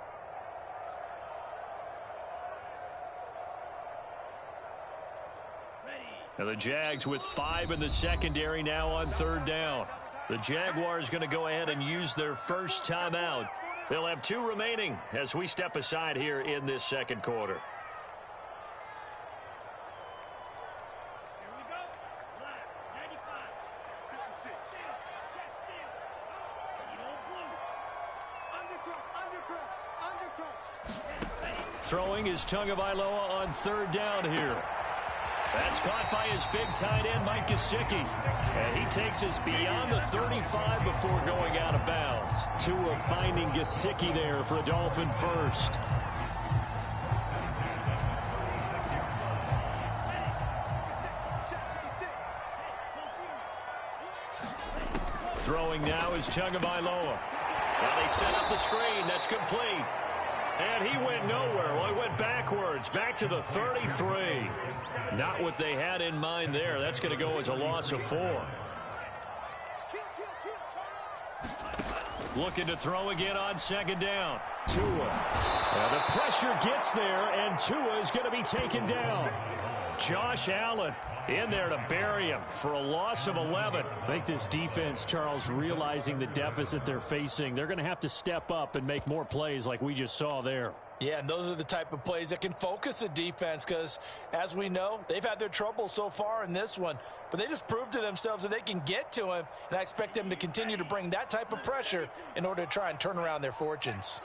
Now the Jags with 5 in the secondary now on 3rd down. The Jaguars going to go ahead and use their first timeout. They'll have 2 remaining as we step aside here in this 2nd quarter. Throwing is Tagovailoa on 3rd down here. That's caught by his big tight end, Mike Gesicki. And he takes us beyond the 35 before going out of bounds. Tua finding Gesicki there for a Dolphin first. Throwing now is Tagovailoa. Now they set up the screen. That's complete. And he went nowhere. Well, he went backwards, back to the 33. Not what they had in mind there. That's going to go as a loss of 4. Looking to throw again on 2nd down. Tua. Well, the pressure gets there, and Tua is going to be taken down. Josh Allen in there to bury him for a loss of 11. I think this defense, Charles, realizing the deficit they're facing, they're going to have to step up and make more plays like we just saw there. Yeah, and those are the type of plays that can focus a defense because, as we know, they've had their trouble so far in this one. But they just proved to themselves that they can get to him, and I expect them to continue to bring that type of pressure in order to try and turn around their fortunes.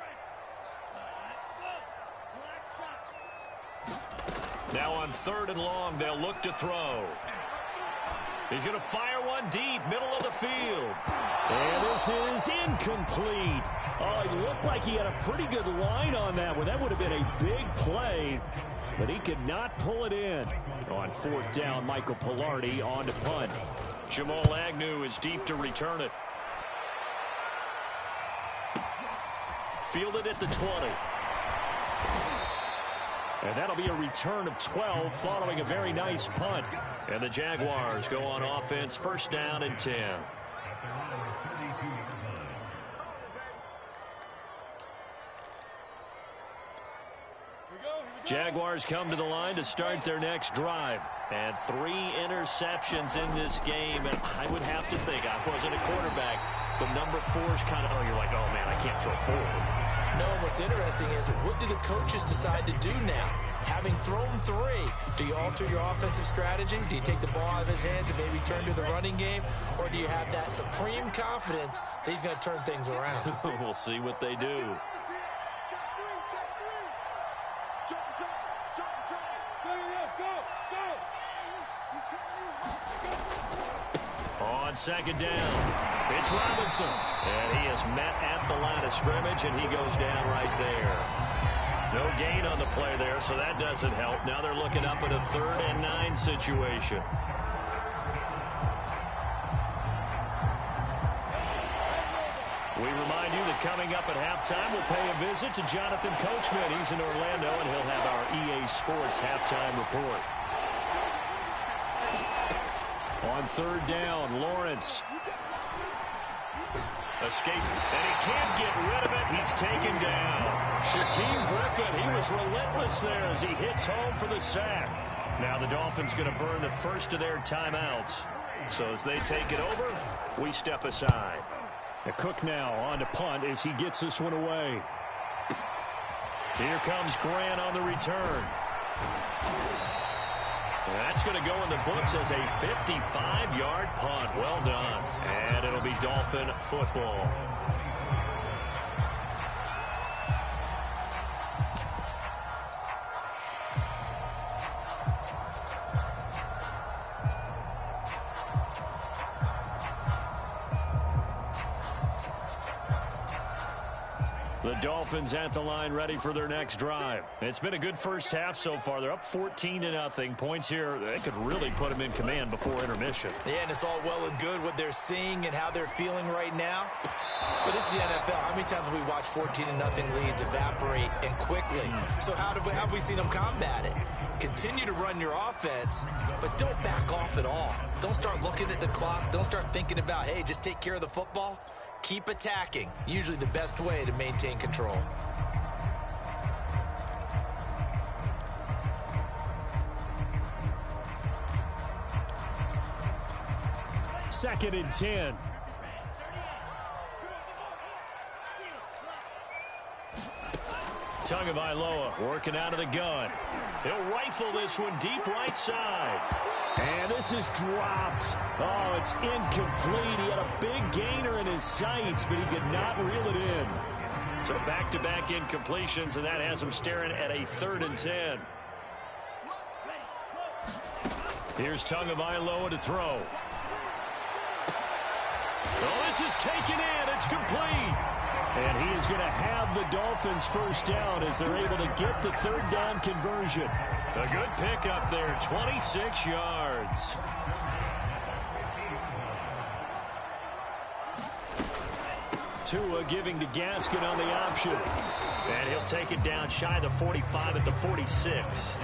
Now on 3rd and long, they'll look to throw. He's going to fire one deep, middle of the field. And this is incomplete. Oh, it looked like he had a pretty good line on that one. That would have been a big play, but he could not pull it in. On 4th down, Michael Pilardi on to punt. Jamal Agnew is deep to return it. Fielded at the 20. And that'll be a return of 12 following a very nice punt. And the Jaguars go on offense, 1st down and 10. Jaguars come to the line to start their next drive. And 3 interceptions in this game. And I would have to think, I wasn't a quarterback, but number 4 is kind of, you're like, oh, man, I can't throw forward. No, what's interesting is what do the coaches decide to do now? Having thrown 3, do you alter your offensive strategy? Do you take the ball out of his hands and maybe turn to the running game? Or do you have that supreme confidence that he's going to turn things around? We'll see what they do. On 2nd down, it's Robinson. And he is met at the line of scrimmage, and he goes down right there. No gain on the play there, so that doesn't help. Now they're looking up at a 3rd and 9 situation. We remind you that coming up at halftime, we'll pay a visit to Jonathan Coachman. He's in Orlando, and he'll have our EA Sports halftime report. On 3rd down, Lawrence. Escape, and he can't get rid of it. He's taken down. Shaquem Griffin, he was relentless there as he hits home for the sack. Now the Dolphins going to burn the first of their timeouts. So as they take it over, we step aside. The Cook now on to punt as he gets this one away. Here comes Grant on the return. And that's going to go in the books as a 55-yard punt. Well done. And it'll be Dolphin football. The Dolphins at the line ready for their next drive. It's been a good first half so far. They're up 14-0. Points here, they could really put them in command before intermission. Yeah, and it's all well and good what they're seeing and how they're feeling right now. But this is the NFL. How many times have we watched 14-0 leads evaporate and quickly? So how have we seen them combat it? Continue to run your offense, but don't back off at all. Don't start looking at the clock. Don't start thinking about, hey, just take care of the football. Keep attacking. Usually the best way to maintain control. Second and 10. Tagovailoa working out of the gun. He'll rifle this one deep right side. And this is dropped. Oh, it's incomplete. He had a big gainer in his sights, but he could not reel it in. So back-to-back incompletions, and that has him staring at a 3rd and 10. Here's Tagovailoa to throw. Oh, this is taken in. It's complete. And he is going to have the Dolphins first down as they're able to get the 3rd down conversion. A good pickup there, 26 yards. Tua giving to Gaskin on the option. And he'll take it down shy of the 45 at the 46.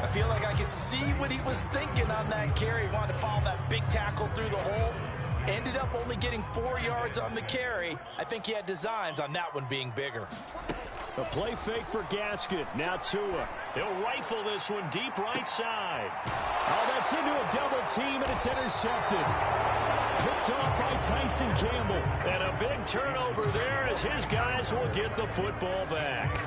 I feel like I could see what he was thinking on that carry. He wanted to follow that big tackle through the hole. Ended up only getting 4 yards on the carry. I think he had designs on that one being bigger. A play fake for Gaskin. Now Tua. He'll rifle this one deep right side. Oh, that's into a double team, and it's intercepted. Picked off by Tyson Campbell. And a big turnover there as his guys will get the football back.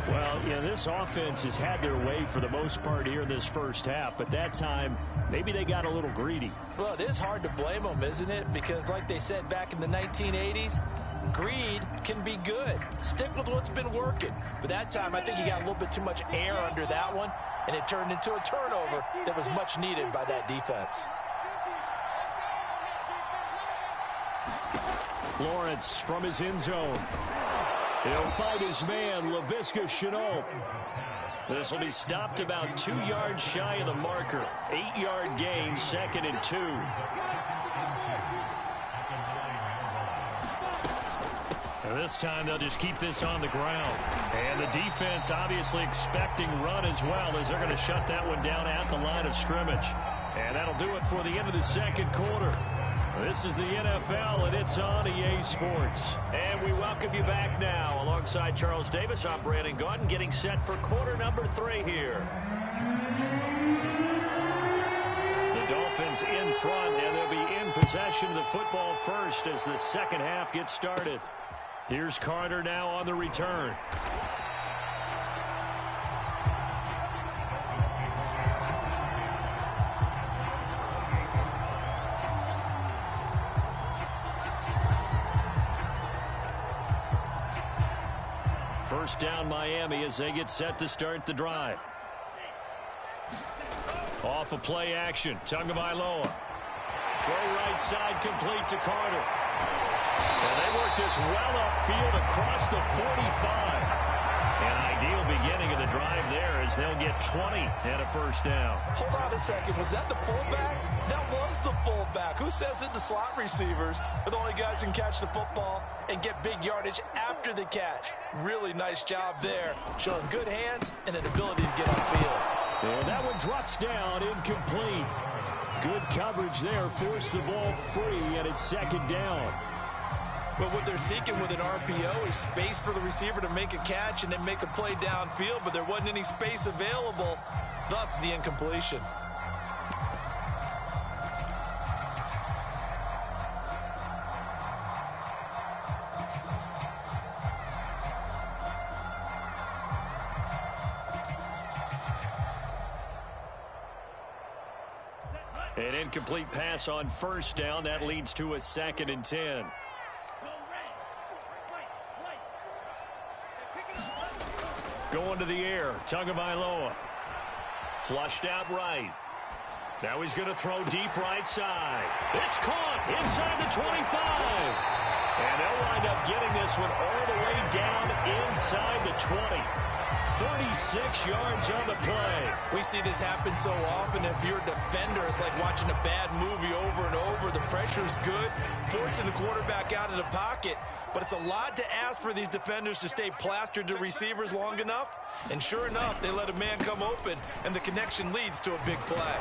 Well, you know, this offense has had their way for the most part here in this first half, but that time, maybe they got a little greedy. Well, it is hard to blame them, isn't it? Because like they said back in the 1980s, greed can be good. Stick with what's been working. But that time, I think he got a little bit too much air under that one, and it turned into a turnover that was much needed by that defense. Lawrence from his end zone. He'll fight his man, Laviska Shenault. This will be stopped about 2 yards shy of the marker. 8-yard gain, 2nd and 2. And this time they'll just keep this on the ground. And the defense obviously expecting run as well as they're going to shut that one down at the line of scrimmage. And that'll do it for the end of the second quarter. This is the NFL, and it's on EA Sports. And we welcome you back now. Alongside Charles Davis, I'm Brandon Gaudin, getting set for quarter number 3 here. The Dolphins in front, and they'll be in possession of the football first as the second half gets started. Here's Carter now on the return. First down Miami as they get set to start the drive. Off of play action, Tagovailoa. Throw right side complete to Carter. And they work this well upfield across the 45. An ideal beginning of the drive there as they'll get 20 and a first down. Hold on a second. Was that the fullback? That was the fullback. Who says it? The slot receivers are the only guys who can catch the football and get big yardage after the catch. Really nice job there. Showing good hands and an ability to get upfield. And that one drops down, incomplete. Good coverage there. Forced the ball free, and it's second down. But what they're seeking with an RPO is space for the receiver to make a catch and then make a play downfield, but there wasn't any space available. thus the incompletion. An incomplete pass on first down. That leads to a 2nd and 10. Going to the air. Tagovailoa. Flushed out right. Now he's going to throw deep right side. It's caught inside the 25. And they'll wind up getting this one all the way down inside the 20. 36 yards on the play. We see this happen so often. If you're a defender, it's like watching a bad movie over and over. The pressure's good, forcing the quarterback out of the pocket. But it's a lot to ask for these defenders to stay plastered to receivers long enough. And sure enough, they let a man come open, and the connection leads to a big play.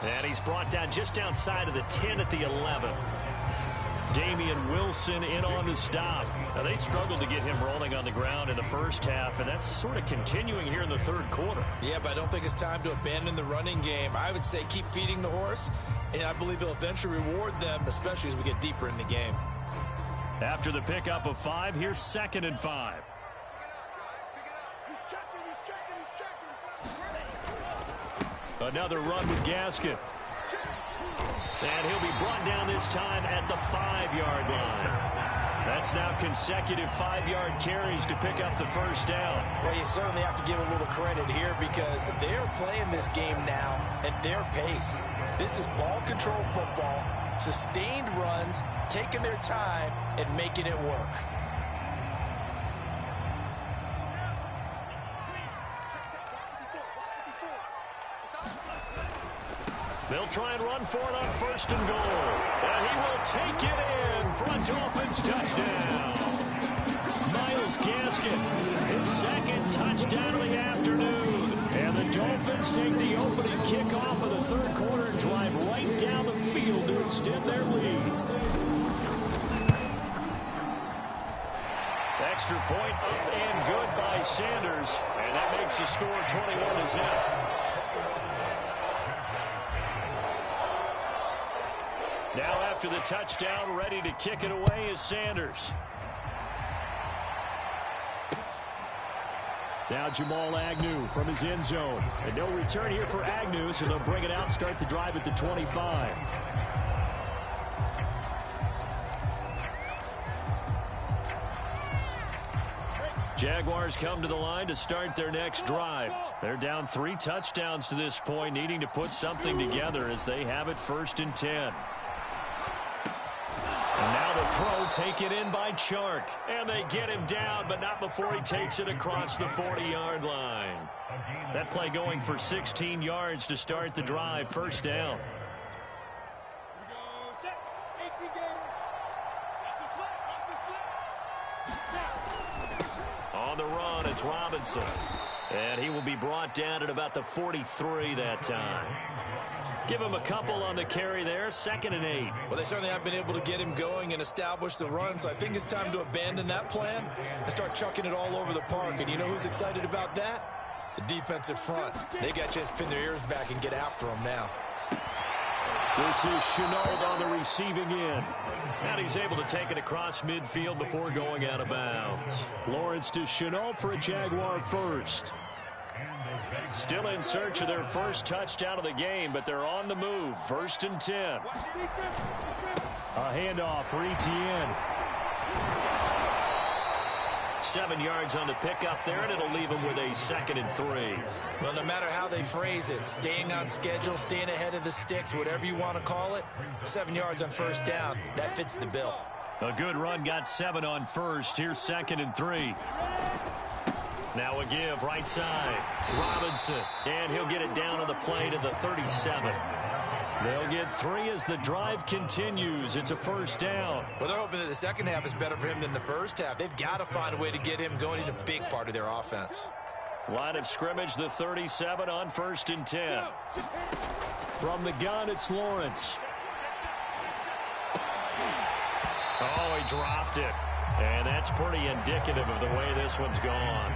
And he's brought down just outside of the 10 at the 11. Damian Wilson in on the stop. Now, they struggled to get him rolling on the ground in the first half, and that's sort of continuing here in the third quarter. Yeah, but I don't think it's time to abandon the running game. I would say keep feeding the horse, and I believe he'll eventually reward them, especially as we get deeper in the game. After the pickup of 5, here's 2nd and 5. Another run with Gaskin. And he'll be brought down this time at the 5-yard line. That's now consecutive 5-yard carries to pick up the first down. Well, you certainly have to give a little credit here because they're playing this game now at their pace. This is ball control football, sustained runs, taking their time, and making it work. They'll try and run for it on 1st and goal. And he will take it in for a Dolphins touchdown. Myles Gaskin, his 2nd touchdown of the afternoon. And the Dolphins take the opening kickoff of the third quarter and drive right down the field to extend their lead. Extra point up and good by Sanders. And that makes the score 21-0. Now after the touchdown, ready to kick it away is Sanders. Now Jamal Agnew from his end zone. And no return here for Agnew, so they'll bring it out, start the drive at the 25. Jaguars come to the line to start their next drive. They're down 3 touchdowns to this point, needing to put something together as they have it 1st and 10. And now the throw taken in by Chark. And they get him down, but not before he takes it across the 40-yard line. That play going for 16 yards to start the drive. 1st down. On the run, it's Robinson. And he will be brought down at about the 43 that time. Give him a couple on the carry there. 2nd and 8. Well, they certainly have been able to get him going and establish the run, so I think it's time to abandon that plan and start chucking it all over the park. And you know who's excited about that? The defensive front. They got a chance to pin their ears back and get after him now. This is Chenault on the receiving end. And he's able to take it across midfield before going out of bounds. Lawrence to Chenault for a Jaguar first. Still in search of their first touchdown of the game, but they're on the move. 1st and 10. A handoff for Etienne. 7 yards on the pickup there, and it'll leave them with a 2nd and 3. Well, no matter how they phrase it, staying on schedule, staying ahead of the sticks, whatever you want to call it, 7 yards on 1st down, that fits the bill. A good run, got 7 on 1st. Here's 2nd and 3. Now a give, right side. Robinson, and he'll get it down on the play to the 37. They'll get 3 as the drive continues. It's a 1st down. Well, they're hoping that the second half is better for him than the first half. They've got to find a way to get him going. He's a big part of their offense. Line of scrimmage, the 37 on 1st and 10. From the gun, it's Lawrence. Oh, he dropped it. And that's pretty indicative of the way this one's gone.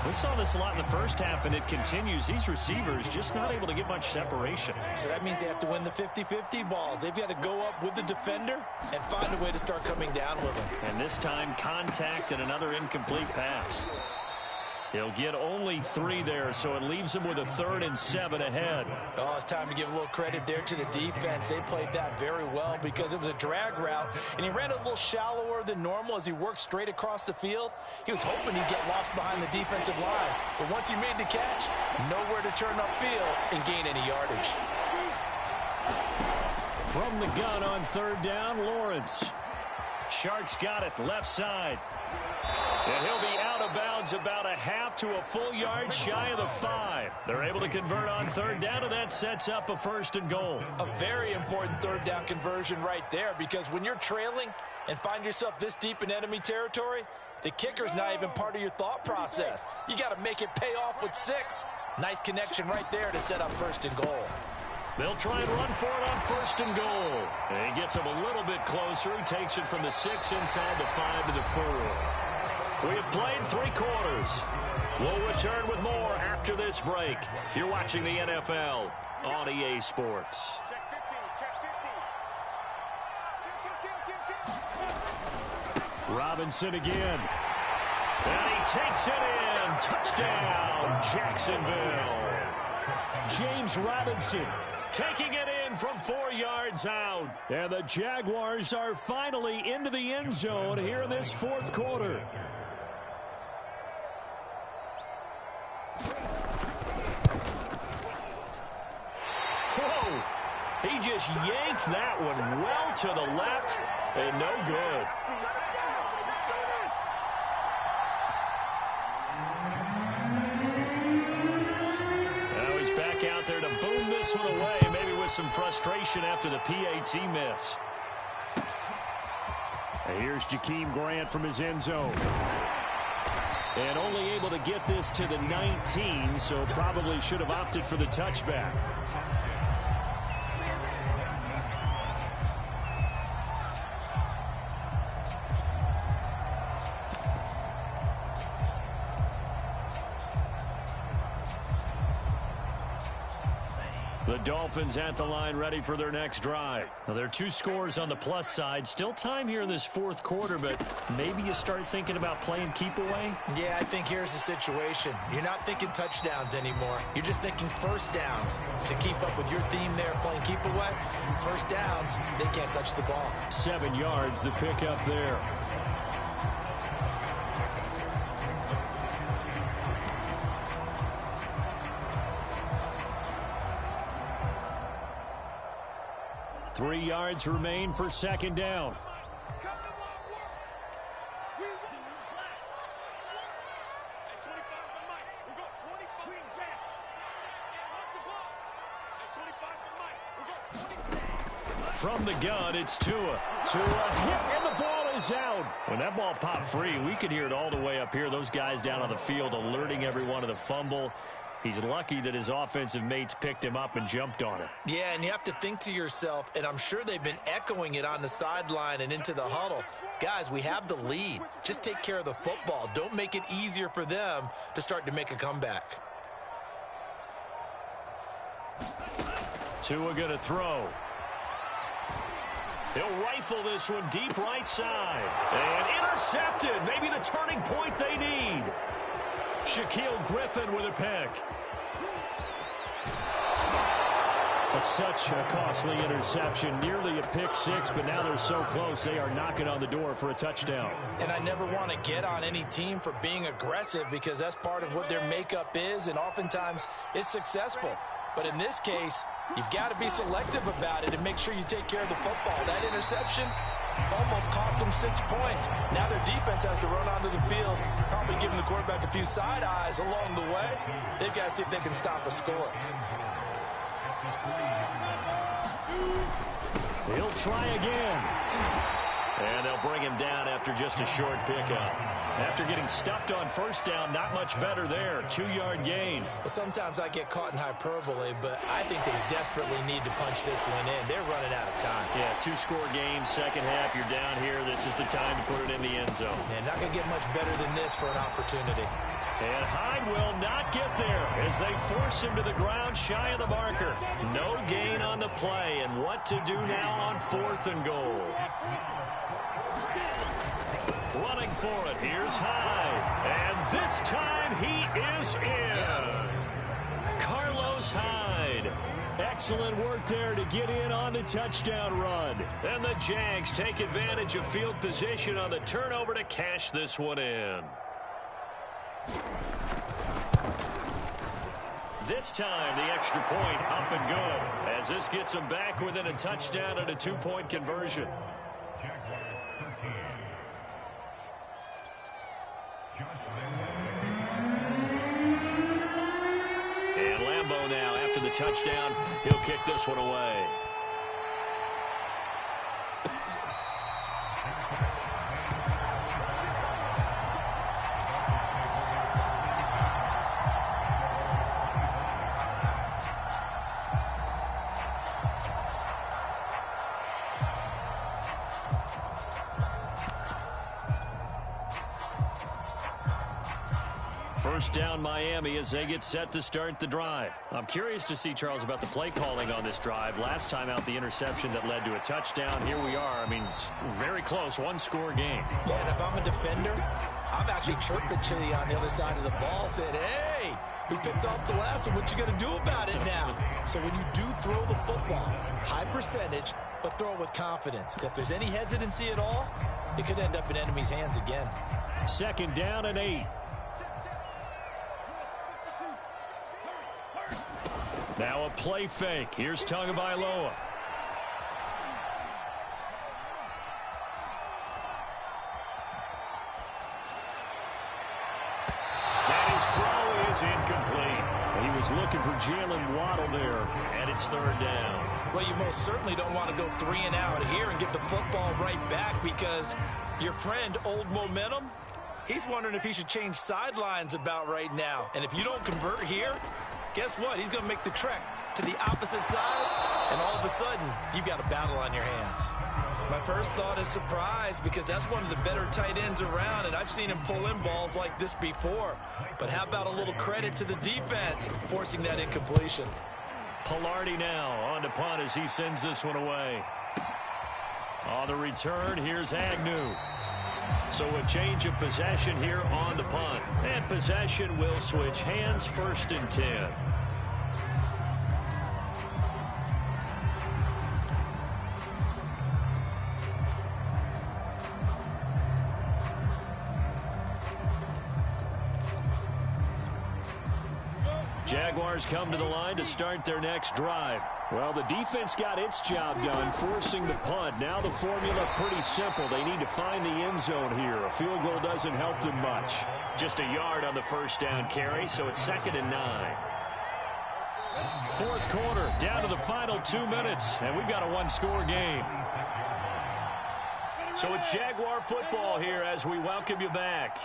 We saw this a lot in the first half, and it continues. These receivers just not able to get much separation. So that means they have to win the 50-50 balls. They've got to go up with the defender and find a way to start coming down with them. And this time, contact and another incomplete pass. He'll get only 3 there, so it leaves him with a 3rd and 7 ahead. Oh, it's time to give a little credit there to the defense. They played that very well because it was a drag route, and he ran a little shallower than normal as he worked straight across the field. He was hoping he'd get lost behind the defensive line, but once he made the catch, nowhere to turn upfield and gain any yardage. From the gun on 3rd down, Lawrence. Sharks got it, left side. And he'll be out of bounds about a half to a full yard shy of the 5. They're able to convert on 3rd down, and that sets up a 1st and goal. A very important 3rd down conversion right there, because when you're trailing and find yourself this deep in enemy territory, the kicker's not even part of your thought process. You got to make it pay off with 6. Nice connection right there to set up 1st and goal. They'll try and run for it on 1st and goal. And he gets him a little bit closer. He takes it from the 6 inside the 5 to the 4. We have played 3 quarters. We'll return with more after this break. You're watching the NFL on EA Sports. Robinson again. And he takes it in. Touchdown, Jacksonville. James Robinson taking it in from 4 yards out. And the Jaguars are finally into the end zone here in this 4th quarter. Whoa! He just yanked that one well to the left and no good. Now he's back out there to boom this one away, maybe with some frustration after the PAT miss. And here's Jakeem Grant from his end zone. And only able to get this to the 19, so probably should have opted for the touchback. The Dolphins at the line, ready for their next drive. Now, there are 2 scores on the plus side. Still time here in this 4th quarter, but maybe you start thinking about playing keep away? Yeah, I think here's the situation. You're not thinking touchdowns anymore. You're just thinking 1st downs. To keep up with your theme there, playing keep away, 1st downs, they can't touch the ball. 7 yards, the pickup there. Three yards remain for 2nd down. From the gun, it's Tua. Tua hit, and the ball is out. When that ball popped free, we could hear it all the way up here. Those guys down on the field alerting everyone of the fumble. He's lucky that his offensive mates picked him up and jumped on it. Yeah, and you have to think to yourself, and I'm sure they've been echoing it on the sideline and into the huddle. Guys, we have the lead. Just take care of the football. Don't make it easier for them to start to make a comeback. Tua gonna throw. He'll rifle this one deep right side. And intercepted. Maybe the turning point they need. Shaquille Griffin with a pick. That's such a costly interception. Nearly a pick 6, but now they're so close. They are knocking on the door for a touchdown. And I never want to get on any team for being aggressive because that's part of what their makeup is, and oftentimes it's successful. But in this case, you've got to be selective about it and make sure you take care of the football. That interception almost cost them 6 points. Now their defense has to run onto the field, probably giving the quarterback a few side eyes along the way. They've got to see if they can stop a score. He'll try again. And they'll bring him down after just a short pickup. After getting stuffed on 1st down, not much better there. 2-yard gain. Well, sometimes I get caught in hyperbole, but I think they desperately need to punch this one in. They're running out of time. Yeah, 2-score game, 2nd half. You're down here. This is the time to put it in the end zone. Man, not going to get much better than this for an opportunity. And Hyde will not get there as they force him to the ground shy of the marker. No gain on the play, and what to do now on 4th and goal. Running for it, here's Hyde. And this time he is in. Yes. Carlos Hyde. Excellent work there to get in on the touchdown run. And the Jags take advantage of field position on the turnover to cash this one in. This time, the extra point up and good, as this gets them back within a touchdown and a 2-point conversion. And Lambeau now, after the touchdown, he'll kick this one away. First down Miami as they get set to start the drive. I'm curious to see, Charles, about the play calling on this drive. Last time out, the interception that led to a touchdown. Here we are. I mean, very close, one-score game. Yeah, and if I'm a defender, I'm actually chirping Chili on the other side of the ball, saying, hey, we picked off the last one. What you going to do about it now? So when you do throw the football, high percentage, but throw it with confidence. If there's any hesitancy at all, it could end up in enemy's hands again. Second down and 8. Now a play fake. Here's Tagovailoa. And his throw is incomplete. He was looking for Jalen Waddle there, and it's third down. Well, you most certainly don't want to go 3 and out here and get the football right back, because your friend, Old Momentum, he's wondering if he should change sidelines about right now. And if you don't convert here, guess what? He's going to make the trek to the opposite side, and all of a sudden, you've got a battle on your hands. My first thought is surprise, because that's one of the better tight ends around, and I've seen him pull in balls like this before. But how about a little credit to the defense forcing that incompletion? Pilardi now on to punt as he sends this one away. On the return, here's Agnew. So a change of possession here on the punt. And possession will switch hands, 1st and 10. Jaguars come to the line to start their next drive. Well, the defense got its job done, forcing the punt. Now the formula pretty simple. They need to find the end zone here. A field goal doesn't help them much. Just a yard on the first down carry, so it's 2nd and 9. Fourth quarter, down to the final 2 minutes, and we've got a one-score game. So it's Jaguar football here as we welcome you back.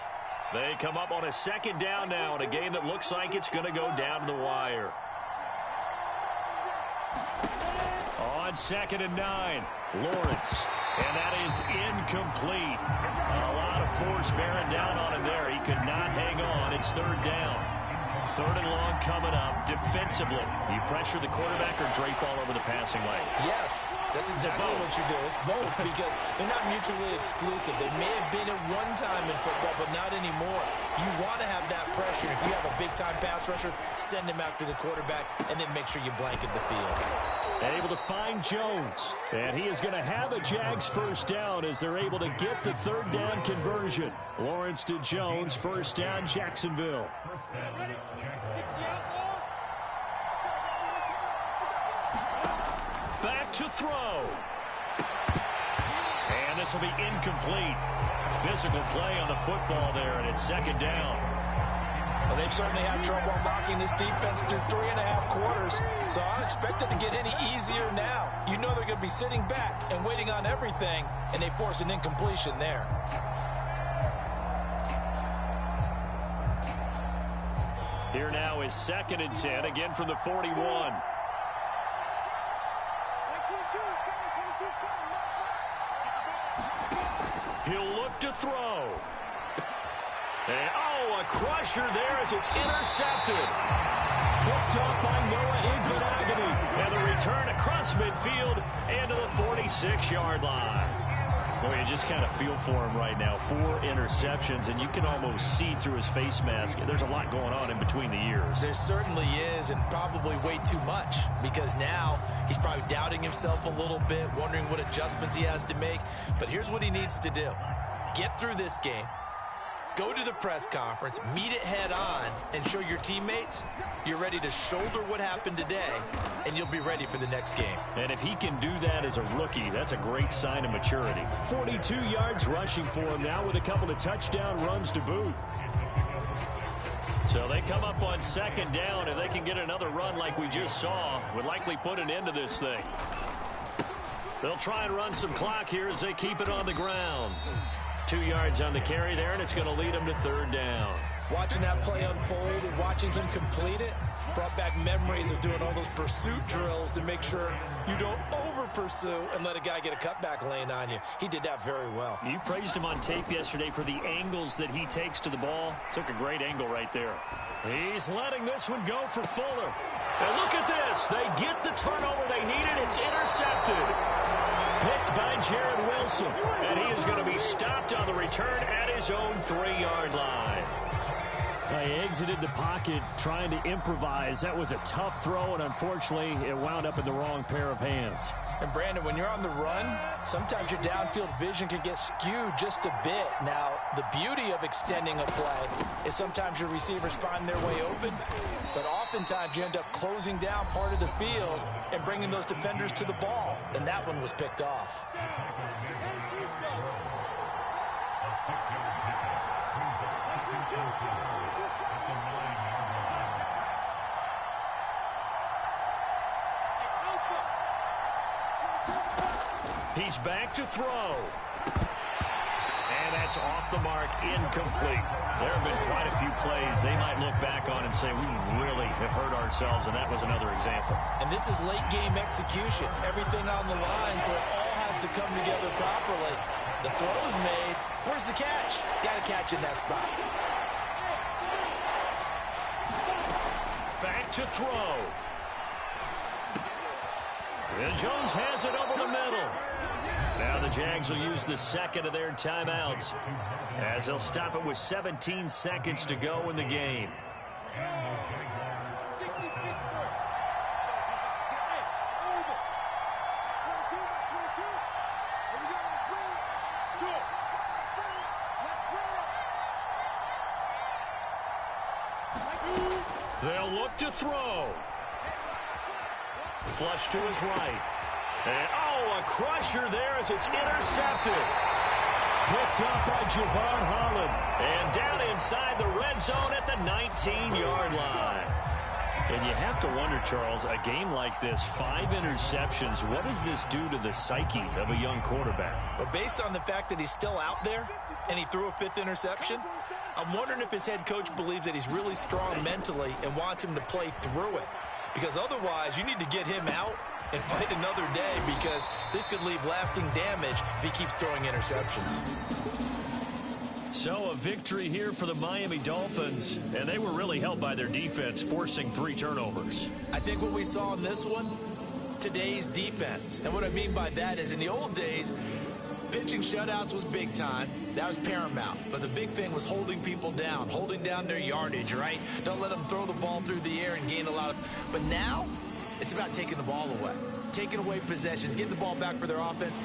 They come up on a 2nd down now in a game that looks like it's going to go down to the wire. On 2nd and 9, Lawrence. And that is incomplete. A lot of force bearing down on him there. He could not hang on. It's 3rd down. 3rd and long coming up. Defensively, you pressure the quarterback or drape all over the passing lane? Yes, that's exactly what you do. It's both, because they're not mutually exclusive. They may have been at one time in football, but not anymore. You want to have that pressure. If you have a big-time pass rusher, send him after the quarterback, and then make sure you blanket the field. Able to find Jones. And he is going to have a Jags first down as they're able to get the 3rd down conversion. Lawrence to Jones, first down, Jacksonville. Back to throw. And this will be incomplete. Physical play on the football there, and it's 2nd down. Well, they've certainly had trouble unlocking this defense through 3.5 quarters, so I don't expect it to get any easier now. You know they're going to be sitting back and waiting on everything, and they force an incompletion there. Here now is 2nd and 10, again from the 41. He'll look to throw. And, oh, a crusher there as it's intercepted. Picked up by Noah Igbenogany. And the return across midfield into the 46-yard line. Boy, you just kind of feel for him right now. 4 interceptions, and you can almost see through his face mask. There's a lot going on in between the ears. There certainly is, and probably way too much, because now he's probably doubting himself a little bit, wondering what adjustments he has to make. But here's what he needs to do. Get through this game. Go to the press conference, meet it head on, and show your teammates you're ready to shoulder what happened today, and you'll be ready for the next game. And if he can do that as a rookie, that's a great sign of maturity. 42 yards rushing for him now with a couple of touchdown runs to boot. So they come up on second down. If they can get another run like we just saw, would likely put an end to this thing. They'll try and run some clock here as they keep it on the ground. 2 yards on the carry there, and it's going to lead them to third down. Watching that play unfold and watching him complete it brought back memories of doing all those pursuit drills to make sure you don't over-pursue and let a guy get a cutback lane on you. He did that very well. You praised him on tape yesterday for the angles that he takes to the ball. Took a great angle right there. He's letting this one go for Fuller. And look at this. They get the turnover they needed. It's intercepted. Picked by Jared Wilson. And he is going to be stopped on the return at his own 3-yard line. He exited the pocket trying to improvise. That was a tough throw, and unfortunately, it wound up in the wrong pair of hands. And Brandon, when you're on the run, sometimes your downfield vision can get skewed just a bit. Now, the beauty of extending a play is sometimes your receivers find their way open, but oftentimes you end up closing down part of the field and bringing those defenders to the ball, and that one was picked off. He's back to throw. And that's off the mark, incomplete. There have been quite a few plays they might look back on and say, we really have hurt ourselves, and that was another example. And this is late game execution. Everything on the line, so it all has to come together properly. The throw is made. Where's the catch? Got to catch in that spot. Back to throw. And Jones has it over the middle. Now the Jags will use the second of their timeouts as they'll stop it with 17 seconds to go in the game. They'll look to throw. Flush to his right. And, oh, a crusher there as it's intercepted. Picked up by Javon Holland. And down inside the red zone at the 19-yard line. And you have to wonder, Charles, a game like this, 5 interceptions, what does this do to the psyche of a young quarterback? But based on the fact that he's still out there and he threw a 5th interception, I'm wondering if his head coach believes that he's really strong mentally and wants him to play through it. Because otherwise, you need to get him out and fight another day, because this could leave lasting damage if he keeps throwing interceptions. So a victory here for the Miami Dolphins, and they were really helped by their defense, forcing 3 turnovers. I think what we saw in this one, today's defense. And what I mean by that is in the old days, pitching shutouts was big time. That was paramount. But the big thing was holding people down, holding down their yardage, right? Don't let them throw the ball through the air and gain a lot of... But now, it's about taking the ball away. Taking away possessions, getting the ball back for their offense.